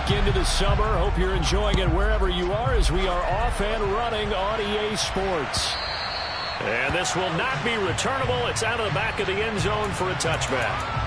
back into the summer. Hope you're enjoying it wherever you are as we are off and running on EA Sports. And this will not be returnable. It's out of the back of the end zone for a touchback.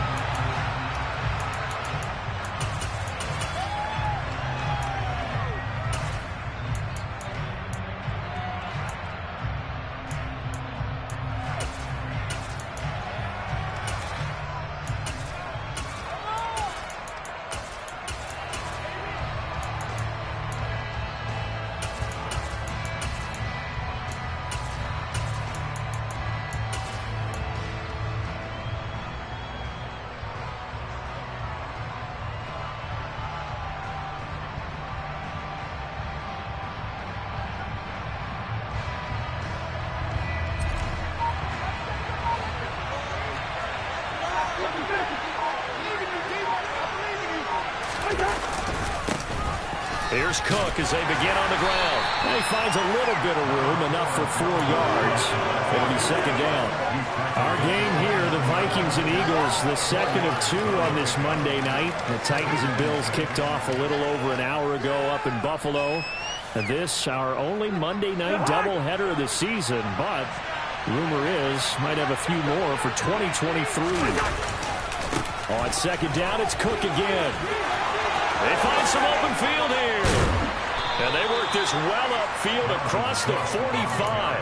Here's Cook as they begin on the ground. And he finds a little bit of room, enough for 4 yards. It'll be second down. Our game here, the Vikings and Eagles, the second of 2 on this Monday night. The Titans and Bills kicked off a little over an hour ago up in Buffalo. And this, our only Monday night doubleheader of the season, but rumor is might have a few more for 2023. On second down, it's Cook again. They find some open field here. And they work this well upfield across the 45.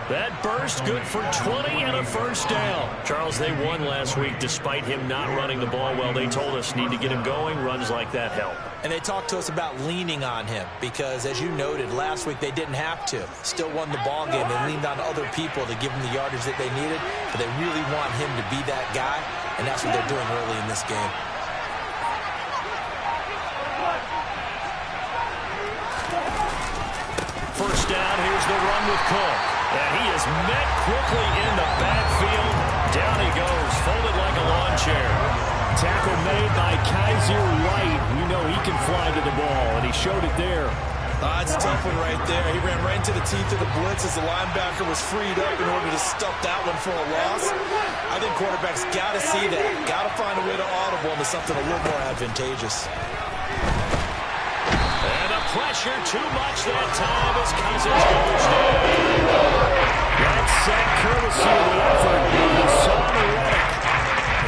That burst good for 20 and a first down. Charles, they won last week despite him not running the ball well. They told us need to get him going. Runs like that help. And they talked to us about leaning on him because, as you noted, last week they didn't have to. Still won the ball game. They leaned on other people to give them the yardage that they needed, but they really want him to be that guy, and that's what they're doing early in this game. First down, here's the run with Cook. And he is met quickly in the backfield. Down he goes, folded like a lawn chair. Tackle made by Kaiser White. You know he can fly to the ball, and he showed it there. It's a tough one right there. He ran right into the teeth of the blitz as the linebacker was freed up in order to stuff that one for a loss. I think quarterbacks got to see that. Got to find a way to audible into something a little more advantageous. And the pressure too much that time as Cousins goes down. That sack courtesy of the effort.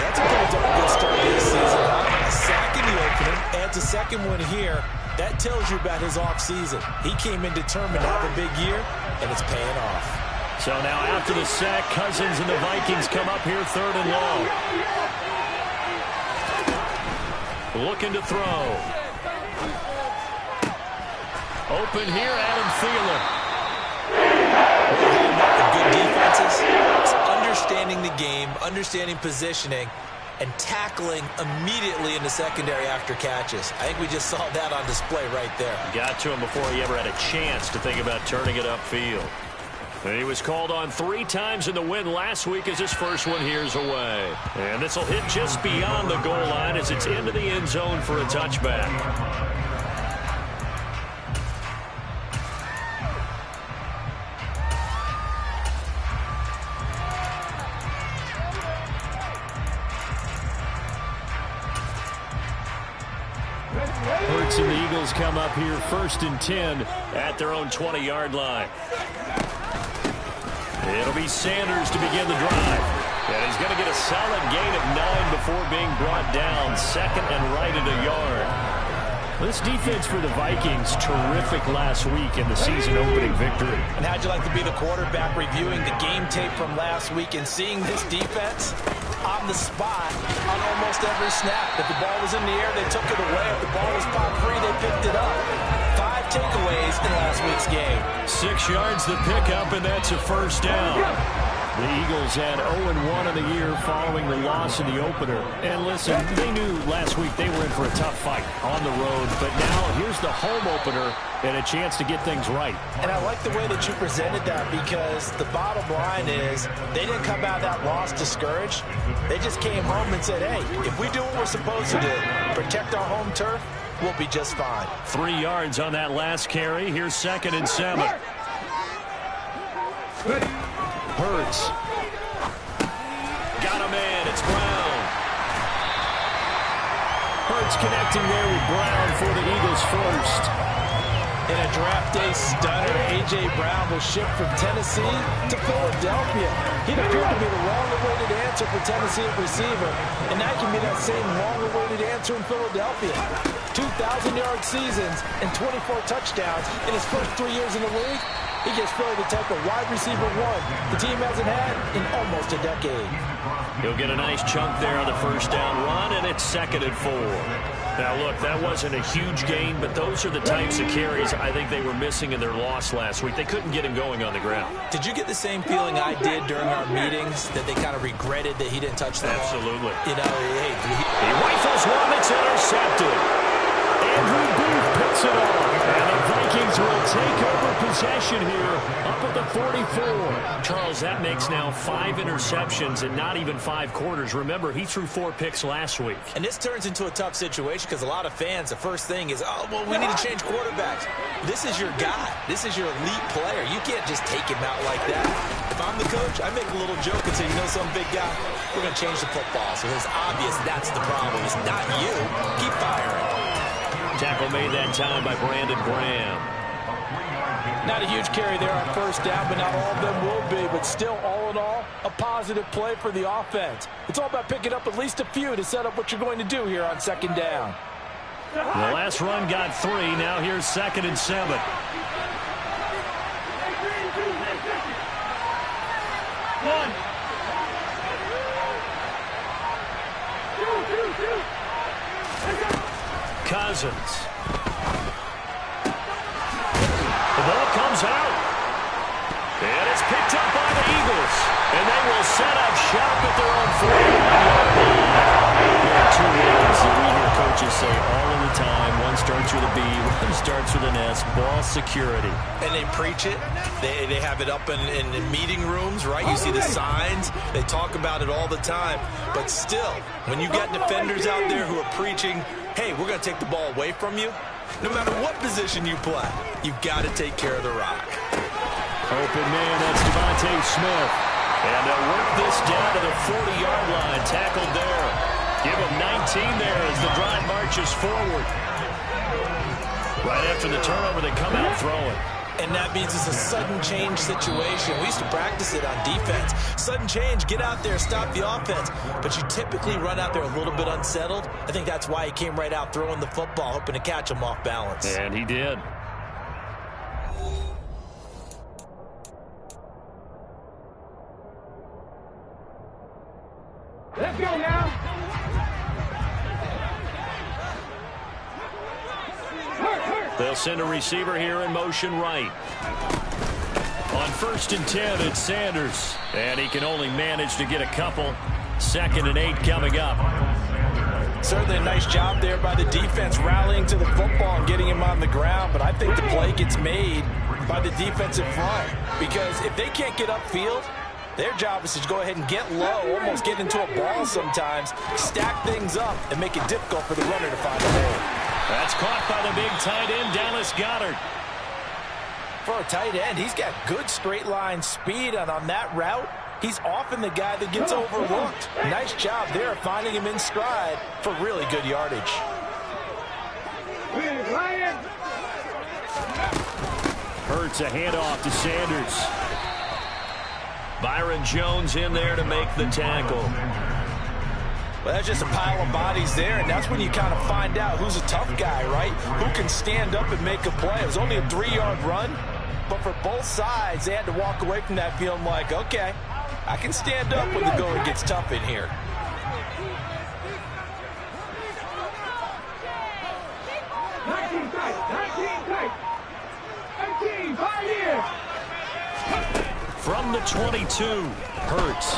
That's a pretty darn good start this season. A sack in the opener, adds a second one here. That tells you about his offseason. He came in determined to have a big year, and it's paying off. So now after the sack, Cousins and the Vikings come up here third and long. Looking to throw. Open here, Adam Thielen. Good defenses, it's understanding the game, understanding positioning, and tackling immediately in the secondary after catches. I think we just saw that on display right there. Got to him before he ever had a chance to think about turning it upfield. And he was called on 3 times in the win last week as his first one here's away. And this will hit just beyond the goal line as it's into the end zone for a touchback. Hurts and the Eagles come up here first and 10 at their own 20-yard line. It'll be Sanders to begin the drive. And he's going to get a solid gain of 9 before being brought down. Second and right at a yard. This defense for the Vikings, terrific last week in the season-opening victory. And how'd you like to be the quarterback reviewing the game tape from last week and seeing this defense on the spot on almost every snap? If the ball was in the air, they took it away. If the ball was popped free, they picked it up. 5 takeaways in last week's game. 6 yards to pick up, and that's a first down. The Eagles had 0-1 in the year following the loss in the opener. And listen, they knew last week they were in for a tough fight on the road. But now here's the home opener and a chance to get things right. And I like the way that you presented that because the bottom line is they didn't come out of that loss discouraged. They just came home and said, hey, if we do what we're supposed to do, protect our home turf, we'll be just fine. 3 yards on that last carry. Here's 2nd and 7. Hurts. Got a man. It's Brown. Hurts connecting there with Brown for the Eagles first. In a draft day stunner, A.J. Brown was shipped from Tennessee to Philadelphia. He'd appeared to be the long-awaited answer for Tennessee at receiver, and now he can be that same long-awaited answer in Philadelphia. 2,000-yard seasons and 24 touchdowns in his first 3 years in the league. He gives Philly the type of wide receiver one the team hasn't had in almost a decade. He'll get a nice chunk there on the first down run, and it's 2nd and 4. Now, look, that wasn't a huge gain, but those are the types of carries I think they were missing in their loss last week. They couldn't get him going on the ground. Did you get the same feeling I did during our meetings, that they kind of regretted that he didn't touch the ball? Absolutely. You know, he rifles one that's intercepted. Andrew Booth picks it off. And the Vikings will take over possession here up at the 44. Charles, that makes now 5 interceptions in not even 5 quarters. Remember, he threw 4 picks last week. And this turns into a tough situation because a lot of fans, the first thing is, oh, well, we need to change quarterbacks. This is your guy. This is your elite player. You can't just take him out like that. If I'm the coach, I make a little joke and say, you know, some big guy, we're going to change the football. So it's obvious that's the problem. It's not you. Keep firing. Tackle made that time by Brandon Graham. Not a huge carry there on first down, but not all of them will be. But still, all in all, a positive play for the offense. It's all about picking up at least a few to set up what you're going to do here on 2nd down. The last run got 3. Now here's 2nd and 7. Cousins. The ball comes out. And it's picked up by the Eagles. And they will set up shop at their own 41-yard line. There are 2 words that we hear coaches say all of the time. One starts with a B, one starts with an S. Ball security. And they preach it. They have it up in meeting rooms, right? You see the signs. They talk about it all the time. But still, when you got defenders out there who are preaching, hey, we're going to take the ball away from you, no matter what position you play, you've got to take care of the rock. Open man, that's Devontae Smith. And they'll work this down to the 40-yard line. Tackled there. Give him 19 there as the drive marches forward. Right after the turnover, they come out throwing. And that means it's a sudden change situation. We used to practice it on defense. Sudden change, get out there, stop the offense. But you typically run out there a little bit unsettled. I think that's why he came right out throwing the football, hoping to catch him off balance. And he did. Let's go now. They'll send a receiver here in motion right. On 1st and 10, it's Sanders. And he can only manage to get a couple. 2nd and 8 coming up. Certainly a nice job there by the defense rallying to the football and getting him on the ground. But I think the play gets made by the defensive front. Because if they can't get upfield, their job is to go ahead and get low, almost get into a ball sometimes, stack things up, and make it difficult for the runner to find a hole. That's caught by the big tight end, Dallas Goedert. For a tight end, he's got good straight line speed, and on that route, he's often the guy that gets overlooked. Nice job there finding him in stride for really good yardage. Hurts a handoff to Sanders. Byron Jones in there to make the tackle. Well, that's just a pile of bodies there, and that's when you kind of find out who's a tough guy, right? Who can stand up and make a play. It was only a 3-yard run, but for both sides, they had to walk away from that feeling like, okay, I can stand up when the going gets tough in here. From the 22, Hurts.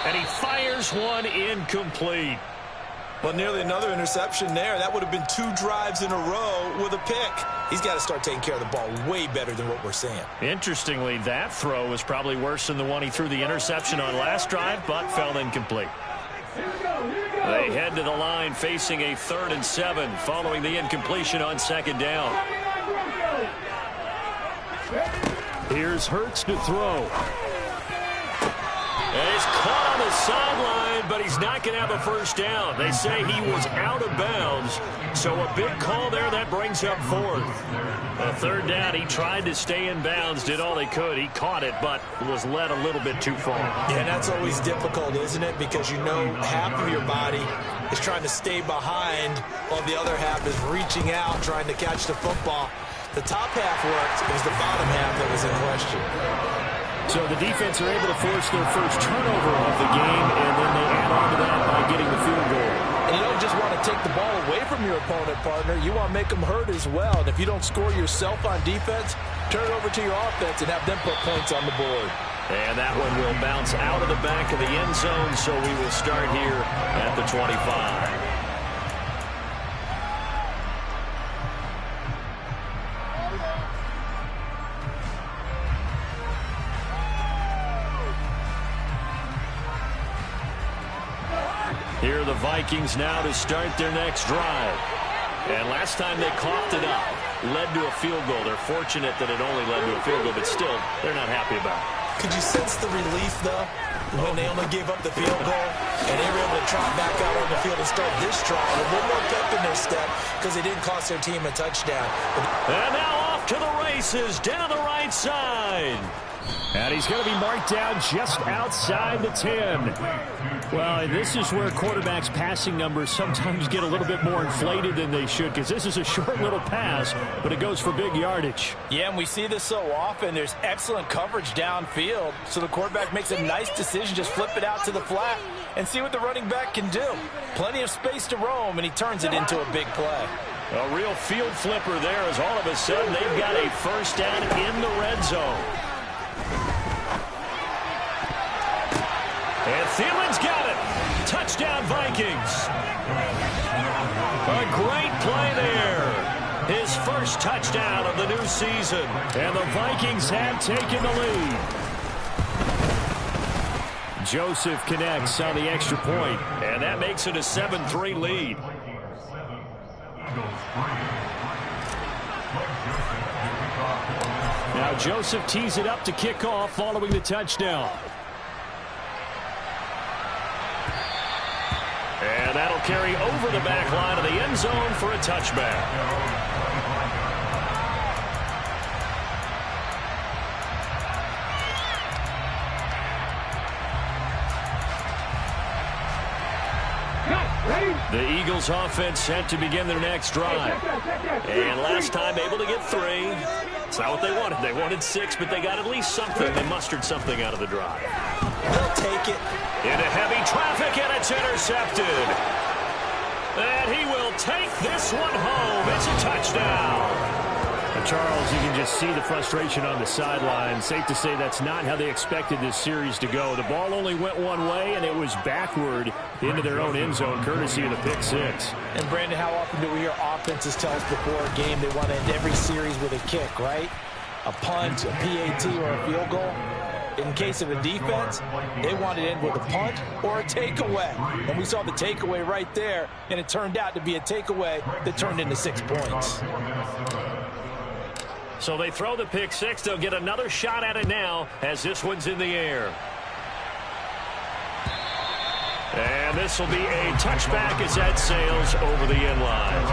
And he fires one incomplete. Well, nearly another interception there. That would have been 2 drives in a row with a pick. He's got to start taking care of the ball way better than what we're seeing. Interestingly, that throw was probably worse than the one he threw the interception on last drive, but fell incomplete. They head to the line facing a 3rd and 7 following the incompletion on 2nd down. Here's Hurts to throw. And he's caught on the sideline, but he's not going to have a first down. They say he was out of bounds, so a big call there that brings up fourth. A third down, he tried to stay in bounds, did all he could. He caught it, but was led a little bit too far. Yeah, and that's always difficult, isn't it? Because you know half of your body is trying to stay behind while the other half is reaching out, trying to catch the football. The top half worked. It was the bottom half that was in question. So the defense are able to force their first turnover of the game, and then they add on to that by getting the field goal. And you don't just want to take the ball away from your opponent, partner. You want to make them hurt as well. And if you don't score yourself on defense, turn it over to your offense and have them put points on the board. And that one will bounce out of the back of the end zone, so we will start here at the 25. Here are the Vikings now to start their next drive. And last time they coughed it up, led to a field goal. They're fortunate that it only led to a field goal, but still, they're not happy about it. Could you sense the relief, though, when they only gave up the field goal and they were able to trot back out on the field and start this drive with a little more pep in their step because they didn't cost their team a touchdown. And now off to the races down the right side. And he's going to be marked down just outside the 10. Well, this is where quarterbacks' passing numbers sometimes get a little bit more inflated than they should, because this is a short little pass, but it goes for big yardage. Yeah, and we see this so often. There's excellent coverage downfield, so the quarterback makes a nice decision, just flip it out to the flat and see what the running back can do. Plenty of space to roam, and he turns it into a big play. A real field flipper there, as all of a sudden they've got a first down in the red zone. And Thielen's got it. Touchdown, Vikings. A great play there. His first touchdown of the new season. And the Vikings have taken the lead. Joseph connects on the extra point. And that makes it a 7-3 lead. Now Joseph tees it up to kick off following the touchdown. And that'll carry over the back line of the end zone for a touchback. The Eagles offense set to begin their next drive. And last time able to get 3. It's not what they wanted. They wanted 6, but they got at least something. They mustered something out of the drive. They'll take it. Into heavy traffic, and it's intercepted. And he will take this one home. It's a touchdown. Charles, you can just see the frustration on the sideline. Safe to say that's not how they expected this series to go. The ball only went one way, and it was backward into their own end zone, courtesy of the pick 6. And, Brandon, how often do we hear offenses tell us before a game they want to end every series with a kick, right? A punt, a PAT, or a field goal? In case of a defense, they want to end with a punt or a takeaway. And we saw the takeaway right there, and it turned out to be a takeaway that turned into 6 points. So they throw the pick 6. They'll get another shot at it now as this one's in the air. And this will be a touchback as that sails over the end line.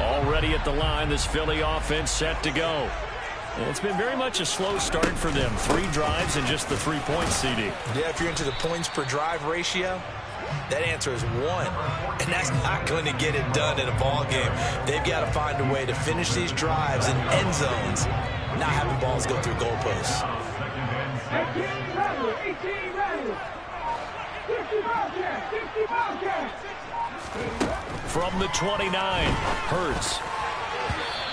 Already at the line, this Philly offense set to go. It's been very much a slow start for them. 3 drives and just the 3 points, CD. Yeah, if you're into the points per drive ratio, that answer is 1. And that's not going to get it done in a ball game. They've got to find a way to finish these drives in end zones, not having balls go through goalposts. 18 ready. 60 From the 29, Hurts.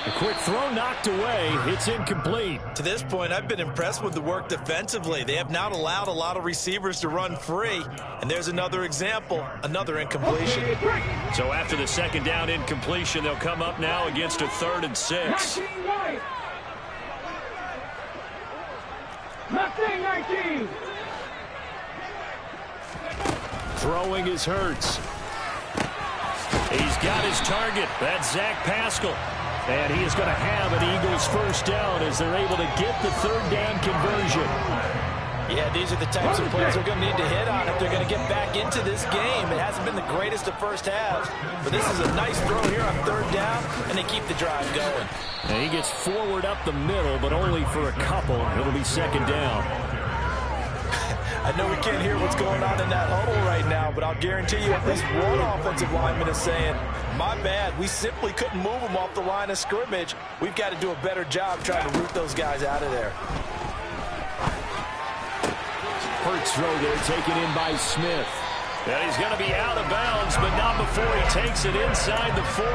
A quick throw knocked away. It's incomplete. To this point, I've been impressed with the work defensively. They have not allowed a lot of receivers to run free. And there's another example, another incompletion. So after the second down incompletion, they'll come up now against a 3rd and 6. 19. Throwing is Hurts. He's got his target. That's Zach Pascal. And he is going to have an Eagles first down as they're able to get the third down conversion. Yeah, these are the types of plays they're going to need to hit on if they're going to get back into this game. It hasn't been the greatest of first halves, but this is a nice throw here on third down, and they keep the drive going. And he gets forward up the middle, but only for a couple. It'll be second down. I know we can't hear what's going on in that huddle right now, but I'll guarantee you at least one offensive lineman is saying, my bad, we simply couldn't move them off the line of scrimmage. We've got to do a better job trying to root those guys out of there. Hurts throw there, taken in by Smith. And he's going to be out of bounds, but not before he takes it inside the 40.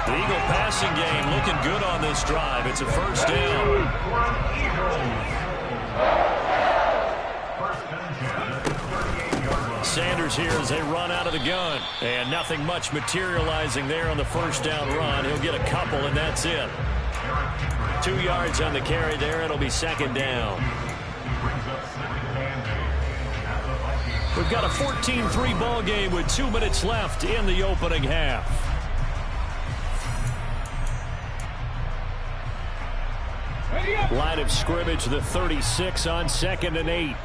The Eagle passing game looking good on this drive. It's a first down. Sanders here as they run out of the gun. And nothing much materializing there on the first down run. He'll get a couple, and that's it. 2 yards on the carry there. It'll be second down. We've got a 14-3 ball game with 2 minutes left in the opening half. Line of scrimmage, the 36 on 2nd and 8.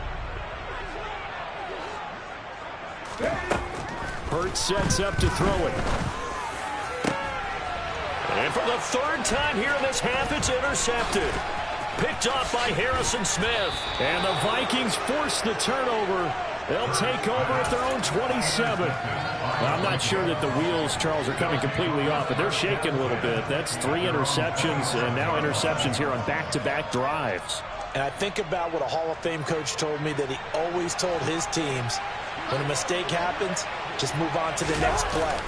Hurts sets up to throw it. And for the third time here in this half, it's intercepted. Picked off by Harrison Smith. And the Vikings force the turnover. They'll take over at their own 27. Well, I'm not sure that the wheels, Charles, are coming completely off, but they're shaking a little bit. That's 3 interceptions, and now interceptions here on back-to-back drives. And I think about what a Hall of Fame coach told me, that he always told his teams, when a mistake happens, just move on to the next play.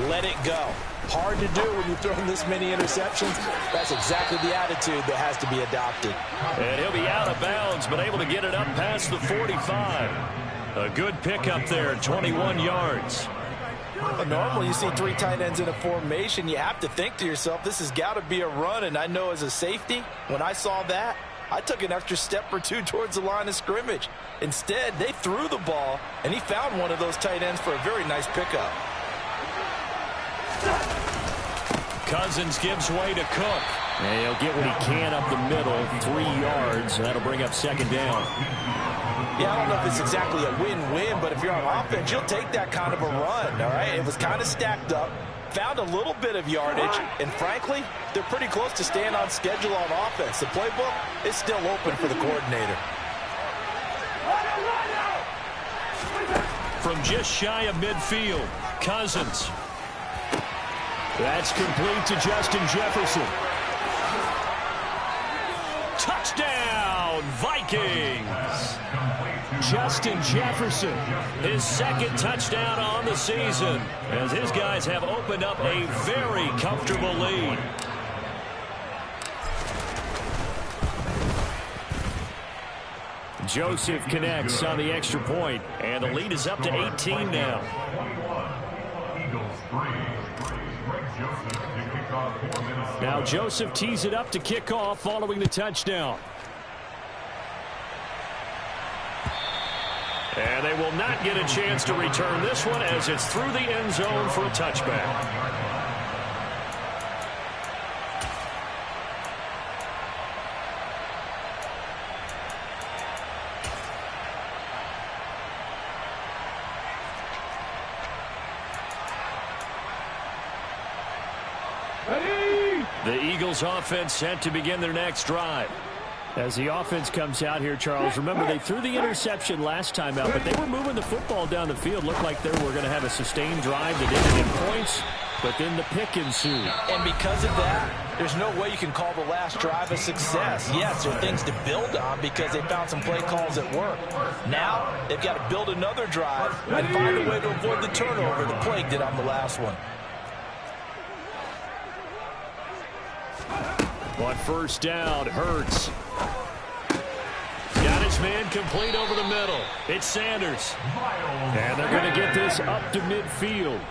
Let it go. Hard to do when you throw this many interceptions. That's exactly the attitude that has to be adopted. And he'll be out of bounds, but able to get it up past the 45. A good pickup there, 21 yards. Well, normally you see 3 tight ends in a formation. You have to think to yourself, this has got to be a run. And I know as a safety, when I saw that, I took an extra step or 2 towards the line of scrimmage. Instead, they threw the ball, and he found one of those tight ends for a very nice pickup. Cousins gives way to Cook. And he'll get what he can up the middle, 3 yards. That'll bring up second down. Yeah, I don't know if it's exactly a win-win, but if you're on offense, you'll take that kind of a run, all right? It was kind of stacked up, found a little bit of yardage, and frankly, they're pretty close to staying on schedule on offense. The playbook is still open for the coordinator. From just shy of midfield, Cousins. That's complete to Justin Jefferson. Touchdown, Vikings! Justin Jefferson. His second touchdown on the season, as his guys have opened up a very comfortable lead. Joseph connects on the extra point, and the lead is up to 18 now. Now Joseph tees it up to kick off following the touchdown. And they will not get a chance to return this one as it's through the end zone for a touchback. The Eagles offense set to begin their next drive. As the offense comes out here, Charles, remember they threw the interception last time out, but they were moving the football down the field. Looked like they were going to have a sustained drive that ended in points, but then the pick ensued. And because of that, there's no way you can call the last drive a success. Yes, there are things to build on because they found some play calls that work. Now, they've got to build another drive and find a way to avoid the turnover the Plague did on the last one. On first down, Hurts. Got his man complete over the middle. It's Sanders. And they're going to get this up to midfield.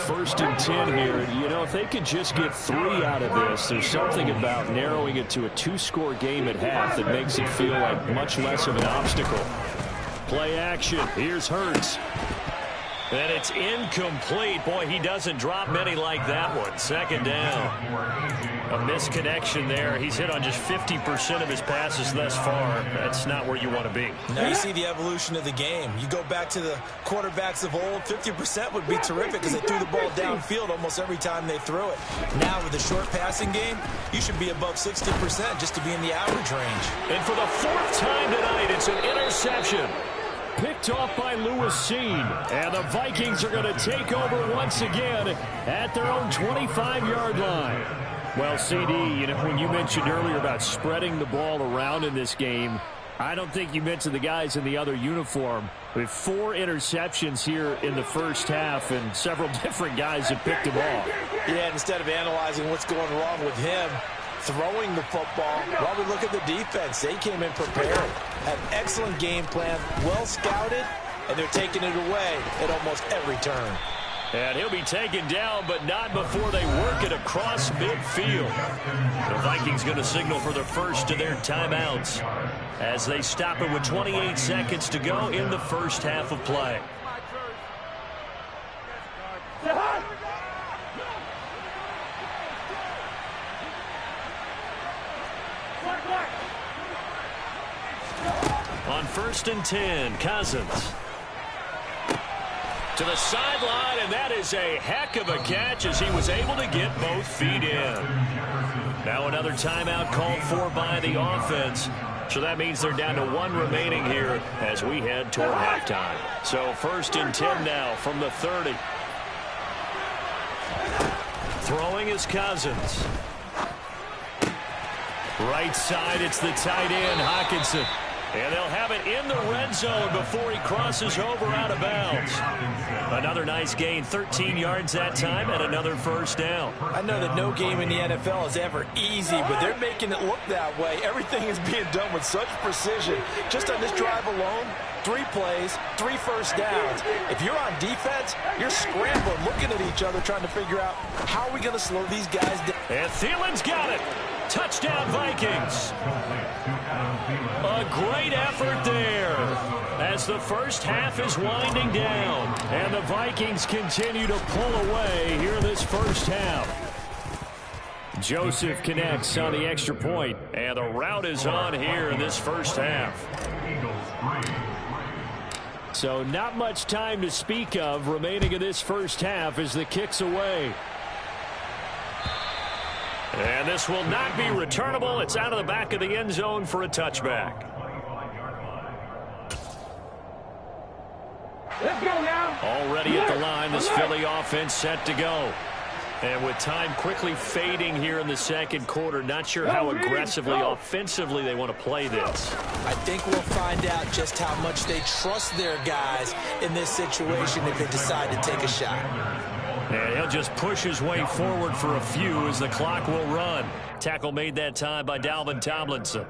First and 10 here. You know, if they could just get 3 out of this, there's something about narrowing it to a 2-score game at half that makes it feel like much less of an obstacle. Play action. Here's Hurts. And it's incomplete. Boy, he doesn't drop many like that one. Second down. A misconnection there. He's hit on just 50% of his passes thus far. That's not where you want to be. Now you see the evolution of the game. You go back to the quarterbacks of old, 50% would be terrific because they threw the ball downfield almost every time they threw it. Now with the short passing game, you should be above 60% just to be in the average range. And for the fourth time tonight, it's an interception. Picked off by Lewis Seen. And the Vikings are going to take over once again at their own 25-yard line. Well, CD, you know, when you mentioned earlier about spreading the ball around in this game, I don't think you mentioned the guys in the other uniform. With 4 interceptions here in the first half, and several different guys have picked them off. Yeah, instead of analyzing what's going wrong with him, throwing the football, while we look at the defense, they came in prepared. Had an excellent game plan, well scouted, and they're taking it away at almost every turn. And he'll be taken down, but not before they work it across midfield. The Vikings going to signal for the first of their timeouts as they stop it with 28 seconds to go in the first half of play. On 1st and 10, Cousins. To the sideline, and that is a heck of a catch as he was able to get both feet in. Now another timeout called for by the offense. So that means they're down to 1 remaining here as we head toward halftime. So 1st and 10 now from the 30. Throwing is Cousins. Right side, it's the tight end, Hockenson. And they'll have it in the red zone before he crosses over out of bounds. Another nice gain, 13 yards that time, and another first down. I know that no game in the NFL is ever easy, but they're making it look that way. Everything is being done with such precision. Just on this drive alone, 3 plays, 3 first downs. If you're on defense, you're scrambling, looking at each other, trying to figure out how are we going to slow these guys down. And Thielen's got it. Touchdown, Vikings. A great effort there as the first half is winding down. And the Vikings continue to pull away here this first half. Joseph connects on the extra point. And the route is on here in this first half. So not much time to speak of remaining in this first half as the kick's away. And this will not be returnable. It's out of the back of the end zone for a touchback. Let's go now. Already at the line, this Philly offense set to go. And with time quickly fading here in the second quarter, not sure how aggressively, offensively they want to play this. I think we'll find out just how much they trust their guys in this situation if they decide to take a shot. And he'll just push his way forward for a few as the clock will run. Tackle made that time by Dalvin Tomlinson.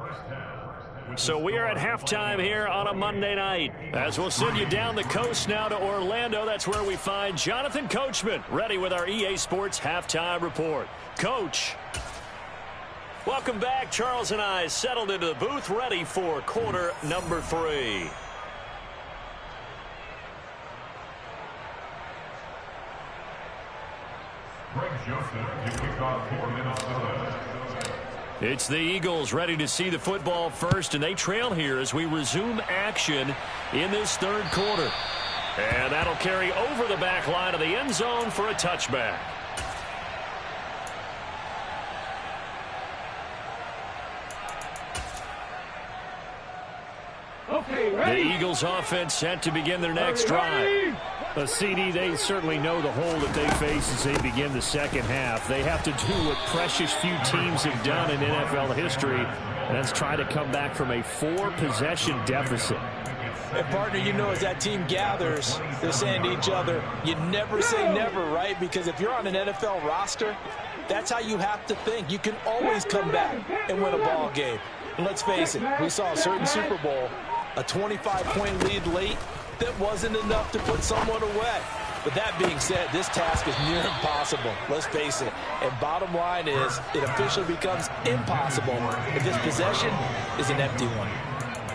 So we are at halftime here on a Monday night. As we'll send you down the coast now to Orlando, that's where we find Jonathan Coachman ready with our EA Sports Halftime Report. Coach. Welcome back. Charles and I settled into the booth ready for quarter number 3. It's the Eagles ready to see the football first, and they trail here as we resume action in this third quarter. And that'll carry over the back line of the end zone for a touchback. Okay, ready. The Eagles offense set to begin their next drive. A CD, they certainly know the hole that they face as they begin the second half. They have to do what precious few teams have done in NFL history, and that's try to come back from a 4-possession deficit. And partner, you know, as that team gathers, they're saying to each other, you never say never, right? Because if you're on an NFL roster, that's how you have to think. You can always come back and win a ball game. And let's face it, we saw a certain Super Bowl, a 25-point lead late, that wasn't enough to put someone away. But that being said, this task is near impossible. Let's face it. And bottom line is, it officially becomes impossible if this possession is an empty one.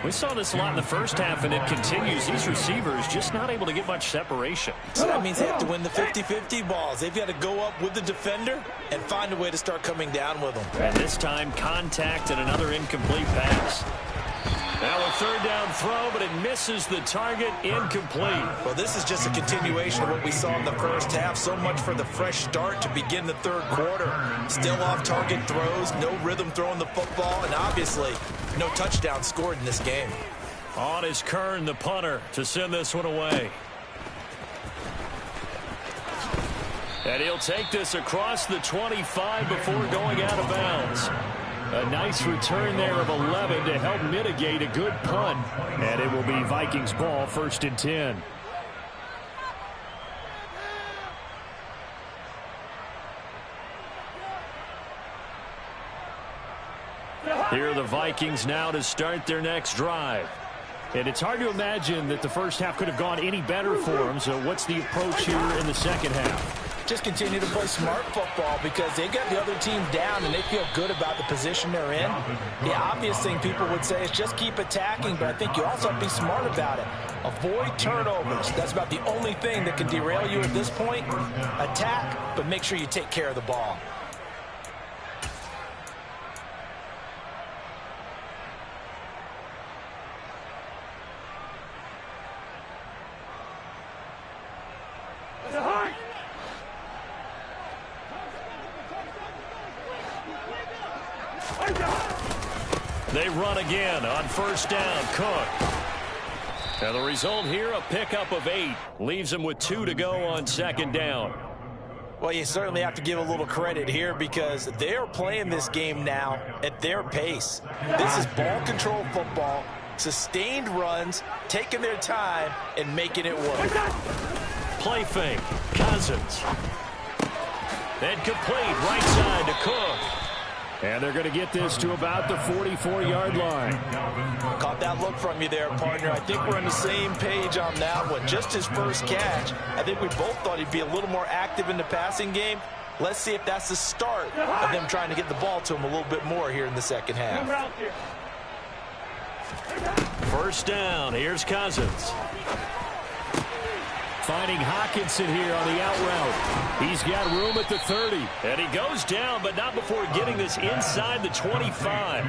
We saw this a lot in the first half, and it continues. These receivers just not able to get much separation. So that means they have to win the 50-50 balls. They've got to go up with the defender and find a way to start coming down with them. And this time, contact and another incomplete pass. Now a third down throw, but it misses the target, incomplete. Well, this is just a continuation of what we saw in the first half. So much for the fresh start to begin the third quarter. Still off-target throws, no rhythm throwing the football, and obviously no touchdown scored in this game. On is Kern, the punter, to send this one away. And he'll take this across the 25 before going out of bounds. A nice return there of 11 to help mitigate a good punt. And it will be Vikings ball, 1st and 10. Here are the Vikings now to start their next drive. And it's hard to imagine that the first half could have gone any better for them. So what's the approach here in the second half? Just continue to play smart football because they got the other team down and they feel good about the position they're in. The obvious thing people would say is just keep attacking, but I think you also have to be smart about it. Avoid turnovers. That's about the only thing that can derail you at this point. Attack, but make sure you take care of the ball. They run again on 1st down. Cook. And the result here, a pickup of 8. Leaves them with 2 to go on 2nd down. Well, you certainly have to give a little credit here because they're playing this game now at their pace. This is ball control football, sustained runs, taking their time, and making it work. Play fake. Cousins. And complete right side to Cook. And they're going to get this to about the 44-yard line. Caught that look from you there, partner. I think we're on the same page on that one. Just his first catch. I think we both thought he'd be a little more active in the passing game. Let's see if that's the start of them trying to get the ball to him a little bit more here in the second half. 1st down. Here's Cousins. Finding Hockenson here on the out route. He's got room at the 30. And he goes down, but not before getting this inside the 25.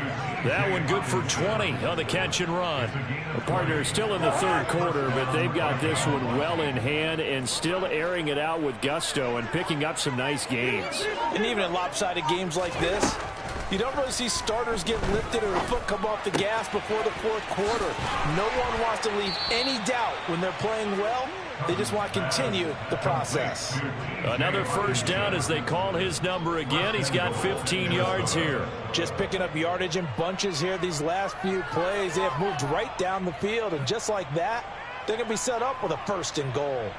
That one good for 20 on the catch and run. The partner is still in the third quarter, but they've got this one well in hand and still airing it out with gusto and picking up some nice gains. And even in lopsided games like this, you don't really see starters get lifted or a foot come off the gas before the fourth quarter. No one wants to leave any doubt when they're playing well. They just want to continue the process. Another 1st down as they call his number again. He's got 15 yards here. Just picking up yardage in bunches here these last few plays. They have moved right down the field, and just like that, they're going to be set up with a 1st and goal.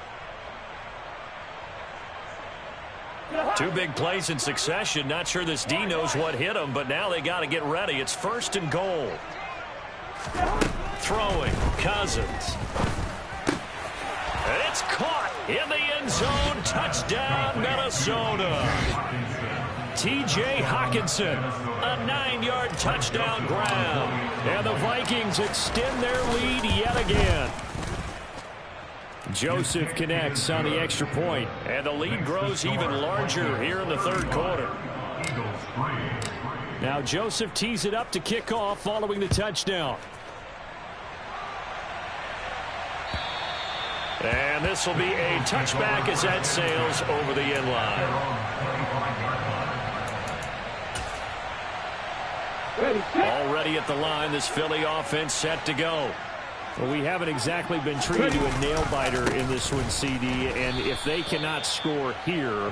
2 big plays in succession. Not sure this D knows what hit him, but now they got to get ready. It's 1st and goal. Throwing. Cousins. And it's caught in the end zone. Touchdown, Minnesota. T.J. Hockenson, a 9-yard touchdown grab. And the Vikings extend their lead yet again. Joseph connects on the extra point. And the lead grows even larger here in the third quarter. Now Joseph tees it up to kick off following the touchdown. And this will be a touchback as that sails over the end line. Already at the line, this Philly offense set to go. Well, we haven't exactly been treated to a nail-biter in this one, CD, and if they cannot score here,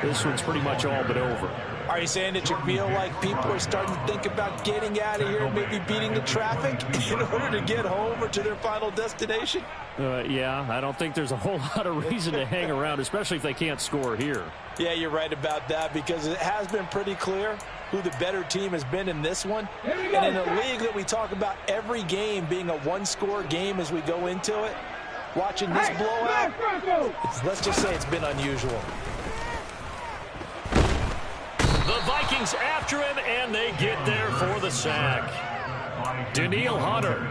this one's pretty much all but over. Are you saying that you feel like people are starting to think about getting out of here and maybe beating the traffic in order to get home or to their final destination? Yeah, I don't think there's a whole lot of reason to hang around, especially if they can't score here. Yeah, you're right about that because it has been pretty clear who the better team has been in this one. And in a league that we talk about every game being a one-score game as we go into it, watching this blowout, let's just say it's been unusual. The Vikings after him, and they get there for the sack. Danielle Hunter.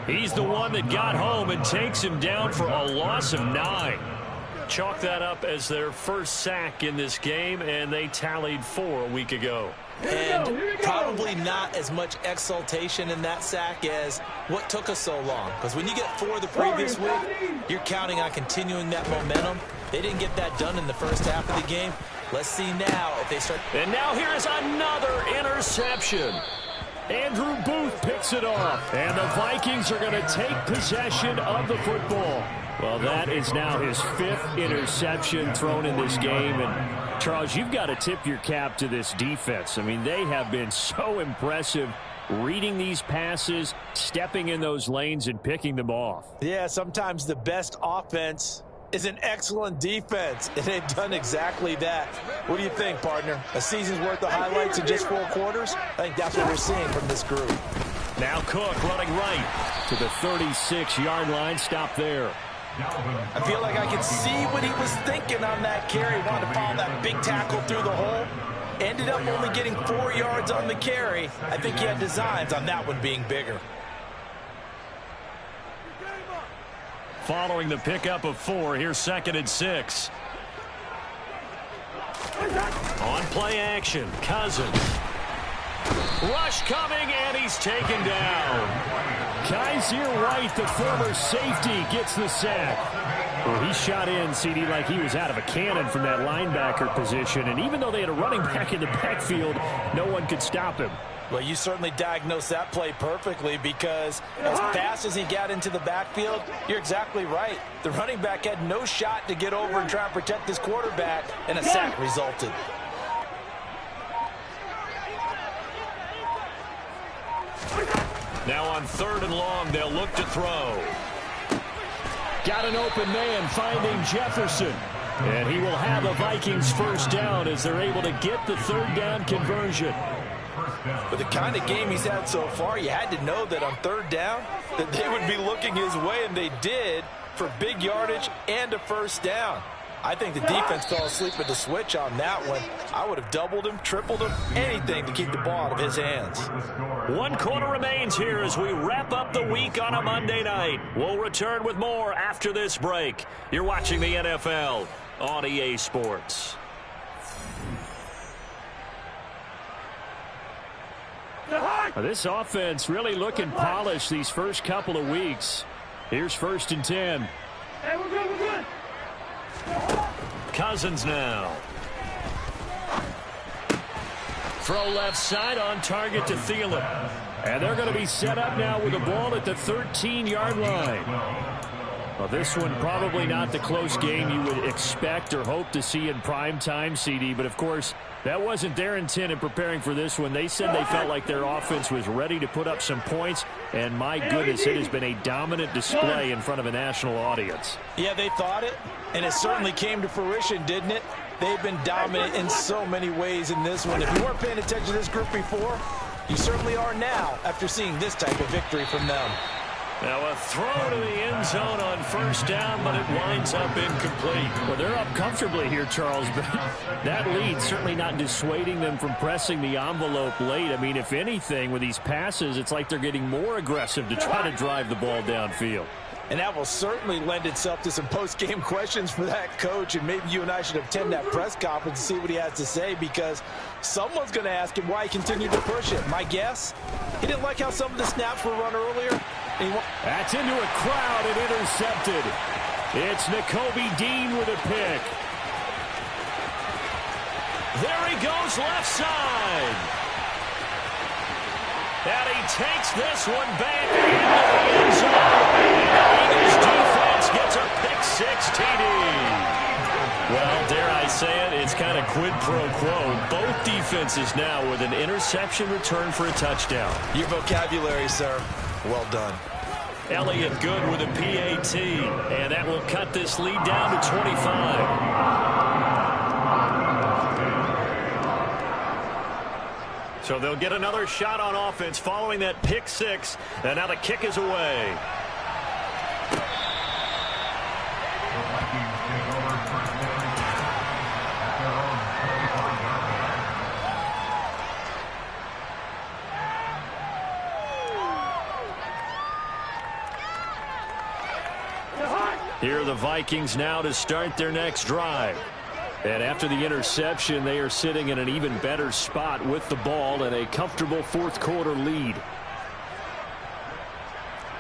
He's the one that got home and takes him down for a loss of 9. Chalk that up as their first sack in this game, and they tallied 4 a week ago. And probably not as much exultation in that sack as what took us so long. Because when you get 4 the previous week, you're counting on continuing that momentum. They didn't get that done in the first half of the game. Let's see now if they start. And now here is another interception. Andrew Booth picks it off, and the Vikings are going to take possession of the football. Well, that is now his 5th interception thrown in this game. And, Charles, you've got to tip your cap to this defense. I mean, they have been so impressive reading these passes, stepping in those lanes, and picking them off. Yeah, sometimes the best offense is an excellent defense, and they've done exactly that. What do you think, partner? A season's worth of highlights in just 4 quarters? I think that's what we're seeing from this group. Now Cook running right to the 36-yard line. Stop there. I feel like I could see what he was thinking on that carry. Wanted to follow that big tackle through the hole. Ended up only getting 4 yards on the carry. I think he had designs on that one being bigger. Following the pickup of 4, here's 2nd and 6. On play action, Cousins. Rush coming, and he's taken down. Kaiser White, the former safety, gets the sack. Well, he shot in, CD, like he was out of a cannon from that linebacker position. And even though they had a running back in the backfield, no one could stop him. Well, you certainly diagnosed that play perfectly, because as fast as he got into the backfield, you're exactly right. The running back had no shot to get over and try and protect his quarterback, and a sack resulted. Now on 3rd and long, they'll look to throw. Got an open man finding Jefferson. And he will have a Vikings first down as they're able to get the 3rd down conversion. But the kind of game he's had so far, you had to know that on 3rd down that they would be looking his way, and they did, for big yardage and a first down. I think the defense fell asleep at the switch on that one. I would have doubled him, tripled him, anything to keep the ball out of his hands. 1 quarter remains here as we wrap up the week on a Monday night. We'll return with more after this break. You're watching the NFL on EA Sports. This offense really looking polished these first couple of weeks. Here's 1st and 10. Hey, we're good. Cousins now. Throw left side, on target to Thielen. And they're going to be set up now with the ball at the 13-yard line. Well, this one probably not the close game you would expect or hope to see in prime time, CD. But, of course, that wasn't their intent in preparing for this one. They said they felt like their offense was ready to put up some points. And, my goodness, it has been a dominant display in front of a national audience. Yeah, they thought it, and it certainly came to fruition, didn't it? They've been dominant in so many ways in this one. If you weren't paying attention to this group before, you certainly are now after seeing this type of victory from them. Now a throw to the end zone on 1st down, but it winds up incomplete. Well, they're up comfortably here, Charles, but that lead certainly not dissuading them from pressing the envelope late. I mean, if anything, with these passes, it's like they're getting more aggressive to try to drive the ball downfield. And that will certainly lend itself to some post-game questions for that coach, and maybe you and I should attend that press conference and see what he has to say, because someone's going to ask him why he continued to push it. My guess, he didn't like how some of the snaps were run earlier. That's into a crowd and intercepted. It's Nakobe Dean with a pick. There he goes left side. And he takes this one back into the end zone. And the Eagles defense gets a pick-6 TD. Well, dare I say it, it's kind of quid pro quo. Both defenses now with an interception return for a touchdown. Your vocabulary, sir. Well done. Elliott good with a PAT. And that will cut this lead down to 25. So they'll get another shot on offense following that pick-6. And now the kick is away. Here are the Vikings now to start their next drive. And after the interception, they are sitting in an even better spot with the ball and a comfortable fourth quarter lead.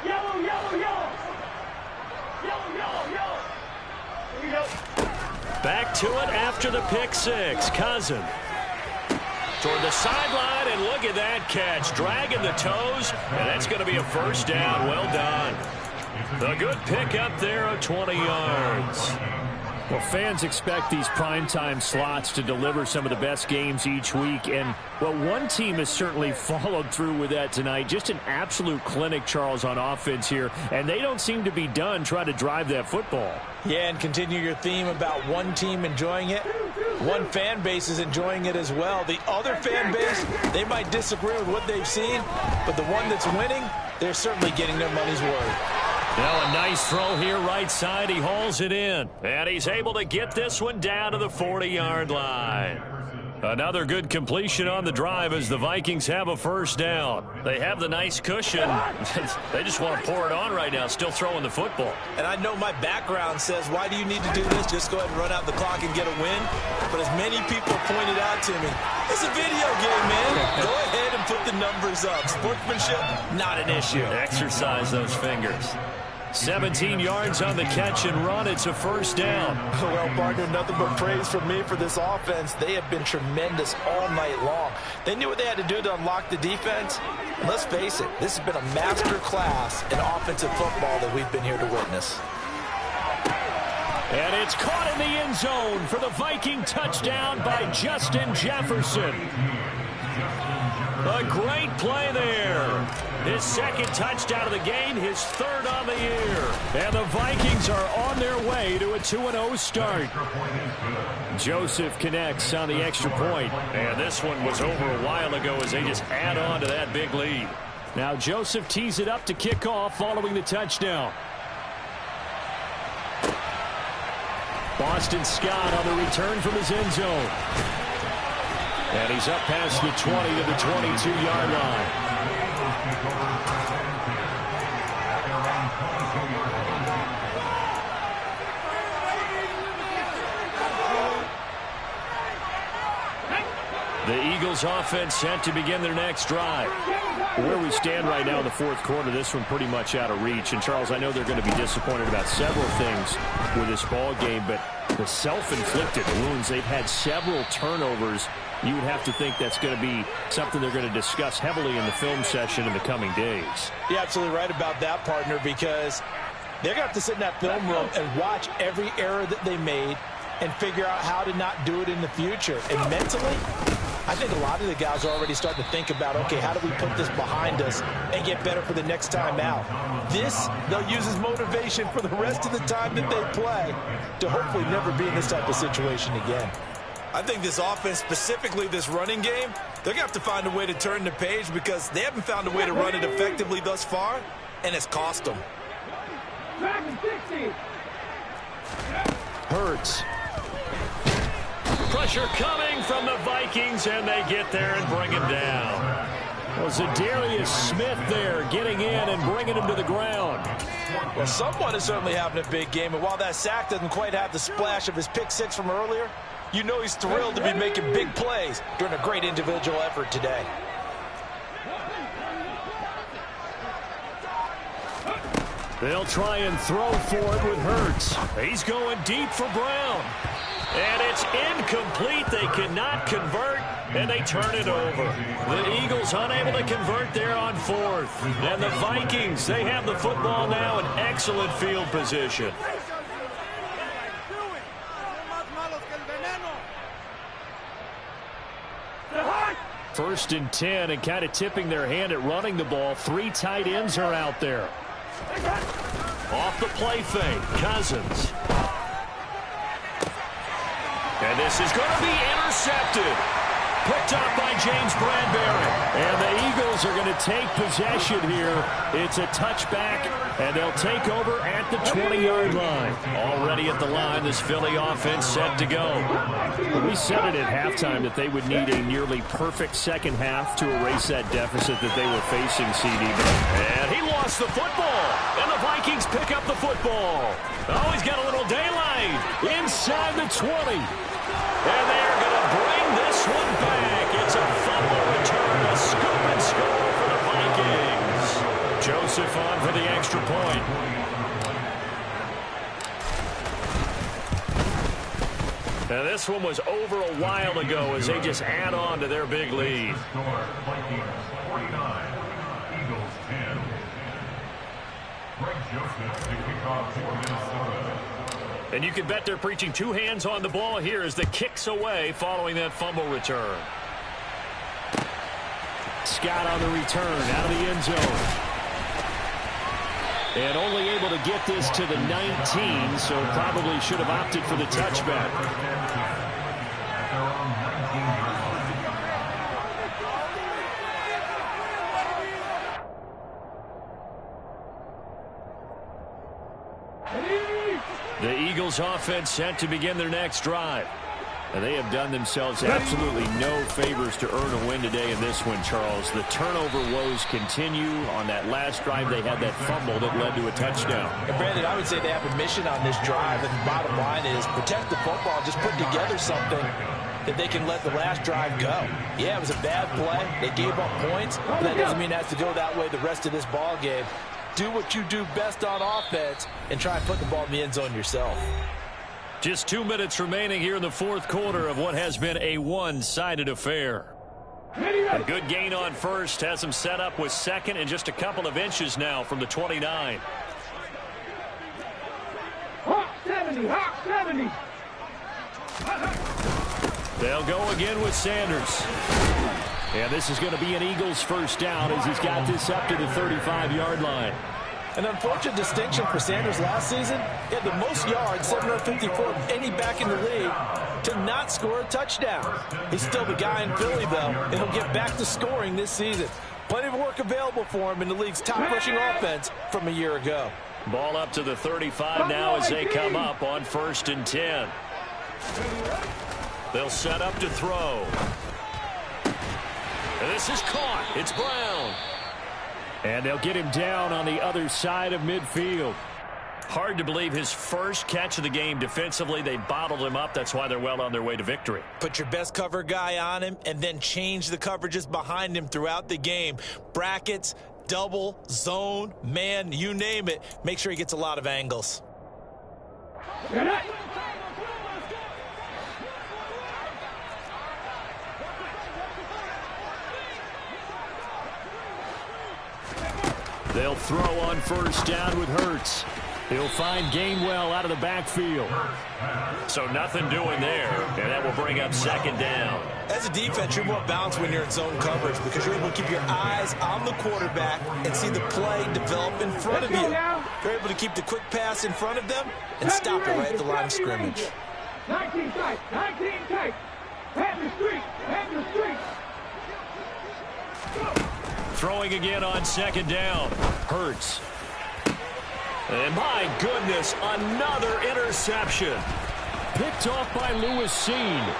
Yellow, yellow, yellow. Yellow, yellow, yellow. Here we go. Back to it after the pick six. Cousin toward the sideline, and look at that catch. Dragging the toes, and that's going to be a first down. Well done. A good pick up there of 20 yards. Well, fans expect these primetime slots to deliver some of the best games each week. And, well, one team has certainly followed through with that tonight. Just an absolute clinic, Charles, on offense here. And they don't seem to be done trying to drive that football. Yeah, and continue your theme about one team enjoying it. One fan base is enjoying it as well. The other fan base, they might disagree with what they've seen, but the one that's winning, they're certainly getting their money's worth. Now a nice throw here right side. He hauls it in. And he's able to get this one down to the 40-yard line. Another good completion on the drive as the Vikings have a first down. They have the nice cushion. They just want to pour it on right now, still throwing the football. And I know my background says, why do you need to do this? Just go ahead and run out the clock and get a win. But as many people pointed out to me, it's a video game, man. Go ahead and put the numbers up. Sportsmanship, not an issue. Exercise those fingers. 17 yards on the catch and run. It's a first down. Well, partner, nothing but praise from me for this offense. They have been tremendous all night long. They knew what they had to do to unlock the defense. And let's face it, this has been a master class in offensive football that we've been here to witness. And it's caught in the end zone for the Viking touchdown by Justin Jefferson. A great play there. His second touchdown of the game, his third on the year. And the Vikings are on their way to a 2-0 start. Joseph connects on the extra point. And this one was over a while ago as they just add on to that big lead. Now Joseph tees it up to kick off following the touchdown. Boston Scott on the return from his end zone. And he's up past the 20 to the 22-yard line. The Eagles offense set to begin their next drive. Where we stand right now in the fourth quarter, this one pretty much out of reach. And, Charles, I know they're going to be disappointed about several things with this ball game, but the self-inflicted wounds, they've had several turnovers. You would have to think that's going to be something they're going to discuss heavily in the film session in the coming days. You're absolutely right about that, partner, because they're going to have to sit in that film room and watch every error that they made and figure out how to not do it in the future. And mentally, I think a lot of the guys are already starting to think about, okay, how do we put this behind us and get better for the next time out? This, they'll use as motivation for the rest of the time that they play to hopefully never be in this type of situation again. I think this offense, specifically this running game, they're going to have to find a way to turn the page because they haven't found a way to run it effectively thus far, and it's cost them. Hurts. Pressure coming from the Vikings, and they get there and bring him down. Well, Zadarius Smith there getting in and bringing him to the ground. Well, someone is certainly having a big game, and while that sack doesn't quite have the splash of his pick six from earlier, you know he's thrilled to be making big plays during a great individual effort today. They'll try and throw for it with Hurts. He's going deep for Brown. And it's incomplete. They cannot convert, and they turn it over. The Eagles unable to convert there on fourth. And the Vikings, they have the football now in excellent field position. First and 10, and kind of tipping their hand at running the ball. Three tight ends are out there. Off the play fake, Cousins. And this is going to be intercepted. Picked up by James Bradbury. And the Eagles are going to take possession here. It's a touchback, and they'll take over at the 20-yard line. Already at the line, this Philly offense set to go. We said it at halftime that they would need a nearly perfect second half to erase that deficit that they were facing, CD. And he lost the football. And the Vikings Vikings pick up the football. Oh, he's got a little daylight inside the 20. And they are going to bring this one back. It's a fumble return, a scoop and score for the Vikings. Joseph on for the extra point. Now this one was over a while ago as they just add on to their big lead. Vikings 49, Eagles 10. Greg Joseph to kick off for Minnesota. And you can bet they're preaching two hands on the ball here as the kick's away following that fumble return. Scott on the return out of the end zone. And only able to get this to the 19, so probably should have opted for the touchback. The Eagles offense set to begin their next drive. And they have done themselves absolutely no favors to earn a win today in this one, Charles. The turnover woes continue. On that last drive, they had that fumble that led to a touchdown. And Brandon, I would say they have a mission on this drive, and the bottom line is protect the football, just put together something that they can let the last drive go. Yeah, it was a bad play. They gave up points, but that doesn't mean it has to go that way the rest of this ball game. Do what you do best on offense and try and put the ball in the end zone yourself. Just 2 minutes remaining here in the fourth quarter of what has been a one-sided affair. A good gain on first has him set up with second and just a couple of inches now from the 29. Hawk 70, Hawk 70. They'll go again with Sanders. And this is going to be an Eagles first down as he's got this up to the 35-yard line. An unfortunate distinction for Sanders last season. He had the most yards, 754, of any back in the league, to not score a touchdown. He's still the guy in Philly, though, and he'll get back to scoring this season. Plenty of work available for him in the league's top rushing offense from a year ago. Ball up to the 35 now as they come up on 1st and 10. They'll set up to throw. And this is caught. It's Brown. And they'll get him down on the other side of midfield. Hard to believe his first catch of the game defensively. They bottled him up. That's why they're well on their way to victory. Put your best cover guy on him and then change the coverages behind him throughout the game. Brackets, double, zone, man, you name it. Make sure he gets a lot of angles. They'll throw on first down with Hurts. He'll find Gainwell out of the backfield. So nothing doing there, and that will bring up 2nd down. As a defense, you're more balanced when you're in zone coverage because you're able to keep your eyes on the quarterback and see the play develop in front of you. You're able to keep the quick pass in front of them and stop it right at the line of scrimmage. 19 tight, 19 tight. Hand the street, hand the street. Throwing again on 2nd down. Hurts. And my goodness, another interception. Picked off by Lewis Seen.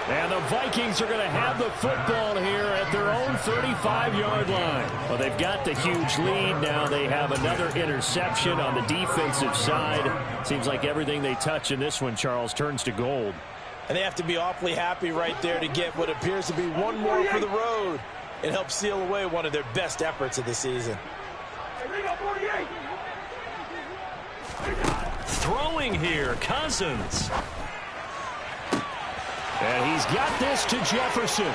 And the Vikings are going to have the football here at their own 35-yard line. Well, they've got the huge lead. Now they have another interception on the defensive side. Seems like everything they touch in this one, Charles, turns to gold. And they have to be awfully happy right there to get what appears to be one more for the road. It helps seal away one of their best efforts of the season. Throwing here, Cousins. And he's got this to Jefferson.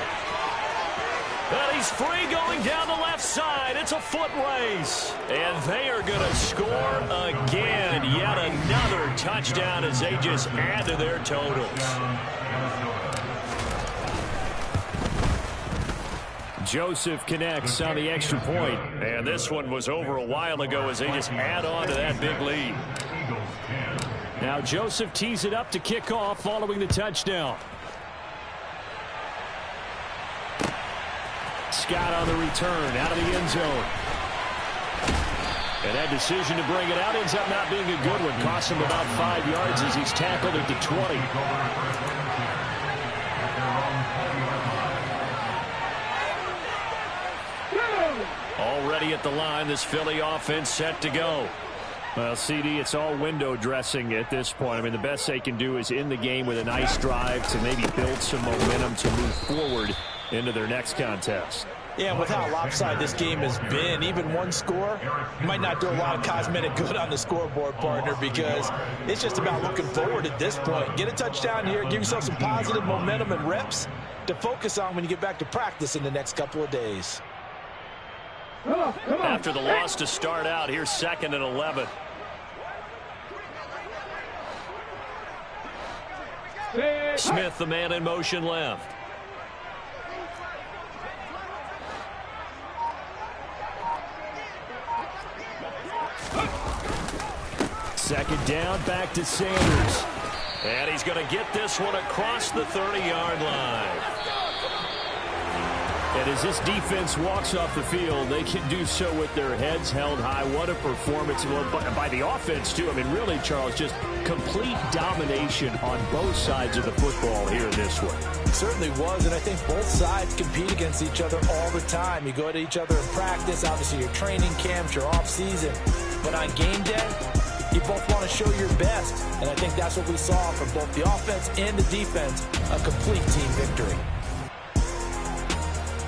And he's free going down the left side. It's a foot race. And they are going to score again. Yet another touchdown as they just add to their totals. Joseph connects on the extra point. And this one was over a while ago as they just add on to that big lead. Now Joseph tees it up to kick off following the touchdown. Scott on the return out of the end zone. And that decision to bring it out ends up not being a good one. Costs him about 5 yards as he's tackled at the 20. Already at the line, this Philly offense set to go. Well, CD, it's all window dressing at this point. I mean, the best they can do is in the game with a nice drive to maybe build some momentum to move forward into their next contest. Yeah, with how lopsided this game has been, even one score might not do a lot of cosmetic good on the scoreboard, partner, because it's just about looking forward at this point. Get a touchdown here, give yourself some positive momentum and reps to focus on when you get back to practice in the next couple of days. After the loss to start out, here's 2nd and 11. Smith, the man in motion left. Second down, back to Sanders. And he's going to get this one across the 30-yard line. And as this defense walks off the field, they can do so with their heads held high. What a performance by the offense, too. I mean, really, Charles, just complete domination on both sides of the football here in this one. It certainly was, and I think both sides compete against each other all the time. You go to each other in practice, obviously your training camps, your off-season. But on game day, you both want to show your best. And I think that's what we saw from both the offense and the defense, a complete team victory.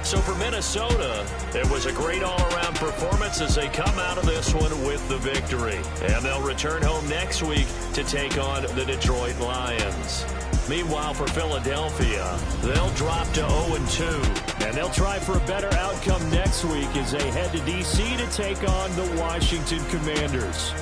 So for Minnesota, it was a great all-around performance as they come out of this one with the victory. And they'll return home next week to take on the Detroit Lions. Meanwhile, for Philadelphia, they'll drop to 0-2. And they'll try for a better outcome next week as they head to D.C. to take on the Washington Commanders.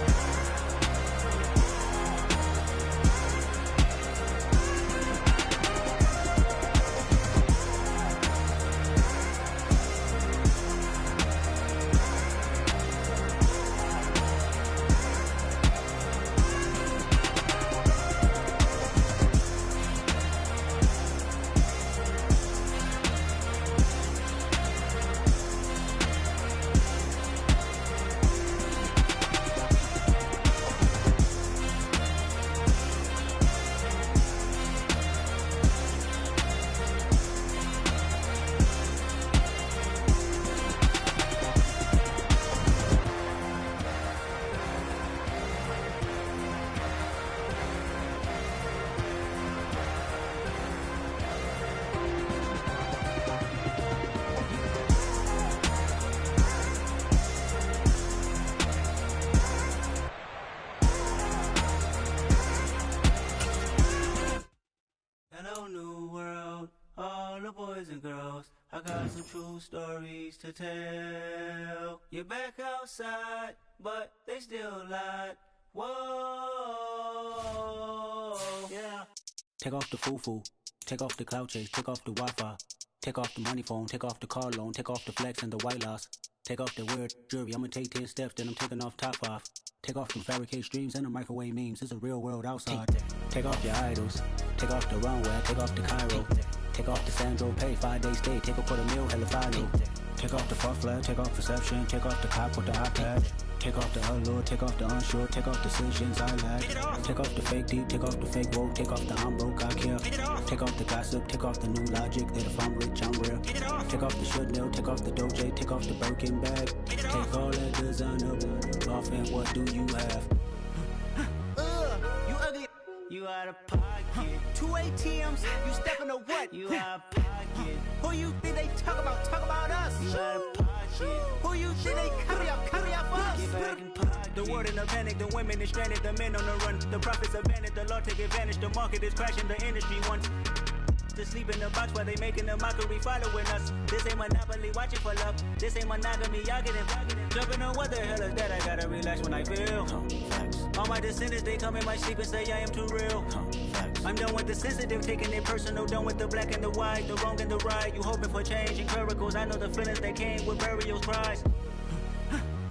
And girls, I got some true stories to tell. You're back outside, but they still lied. Whoa, yeah. Take off the foo-foo, take off the cloud chase, take off the Wi-Fi, take off the money phone, take off the car loan, take off the flex and the white loss, take off the weird jewelry. I'ma take 10 steps, then I'm taking off top 5. Take off them fabricate streams and the microwave memes. It's a real world outside. Take off your idols, take off the runway, take off the Cairo. Take off the Sandro pay, 5-day stay, take a $250,000, hella final. Take off the far flag, take off perception, take off the cop with the iPad. Take off the allure, take off the unsure, take off decisions I lack. Take off the fake deep, take off the fake woke, take off the I'm broke, I care. Take off the gossip, take off the new logic, that if I'm rich, I'm real. Take off the should know, take off the Doja, take off the Birkin bag. Take all that designer off and what do you have? You ugly. You out of pocket. 2 ATMs, you stepping to what? You out of pocket. Who you think they talk about? Talk about us. You out of pocket. Who you think they carry out for us? Get back in pocket. The world in a panic, the women is stranded, the men on the run. The profits abandoned, the law take advantage. The market is crashing, the industry wants to sleep in the box while they making a mockery following us. This ain't Monopoly, watching for love. This ain't monogamy, y'all getting jumping on what the hell is that? I gotta relax when I feel. All my descendants, they come in my sleep and say I am too real. I'm done with the sensitive, taking it personal. Done with the black and the white, the wrong and the right. You hoping for change and miracles. I know the feelings that came with burials, cries.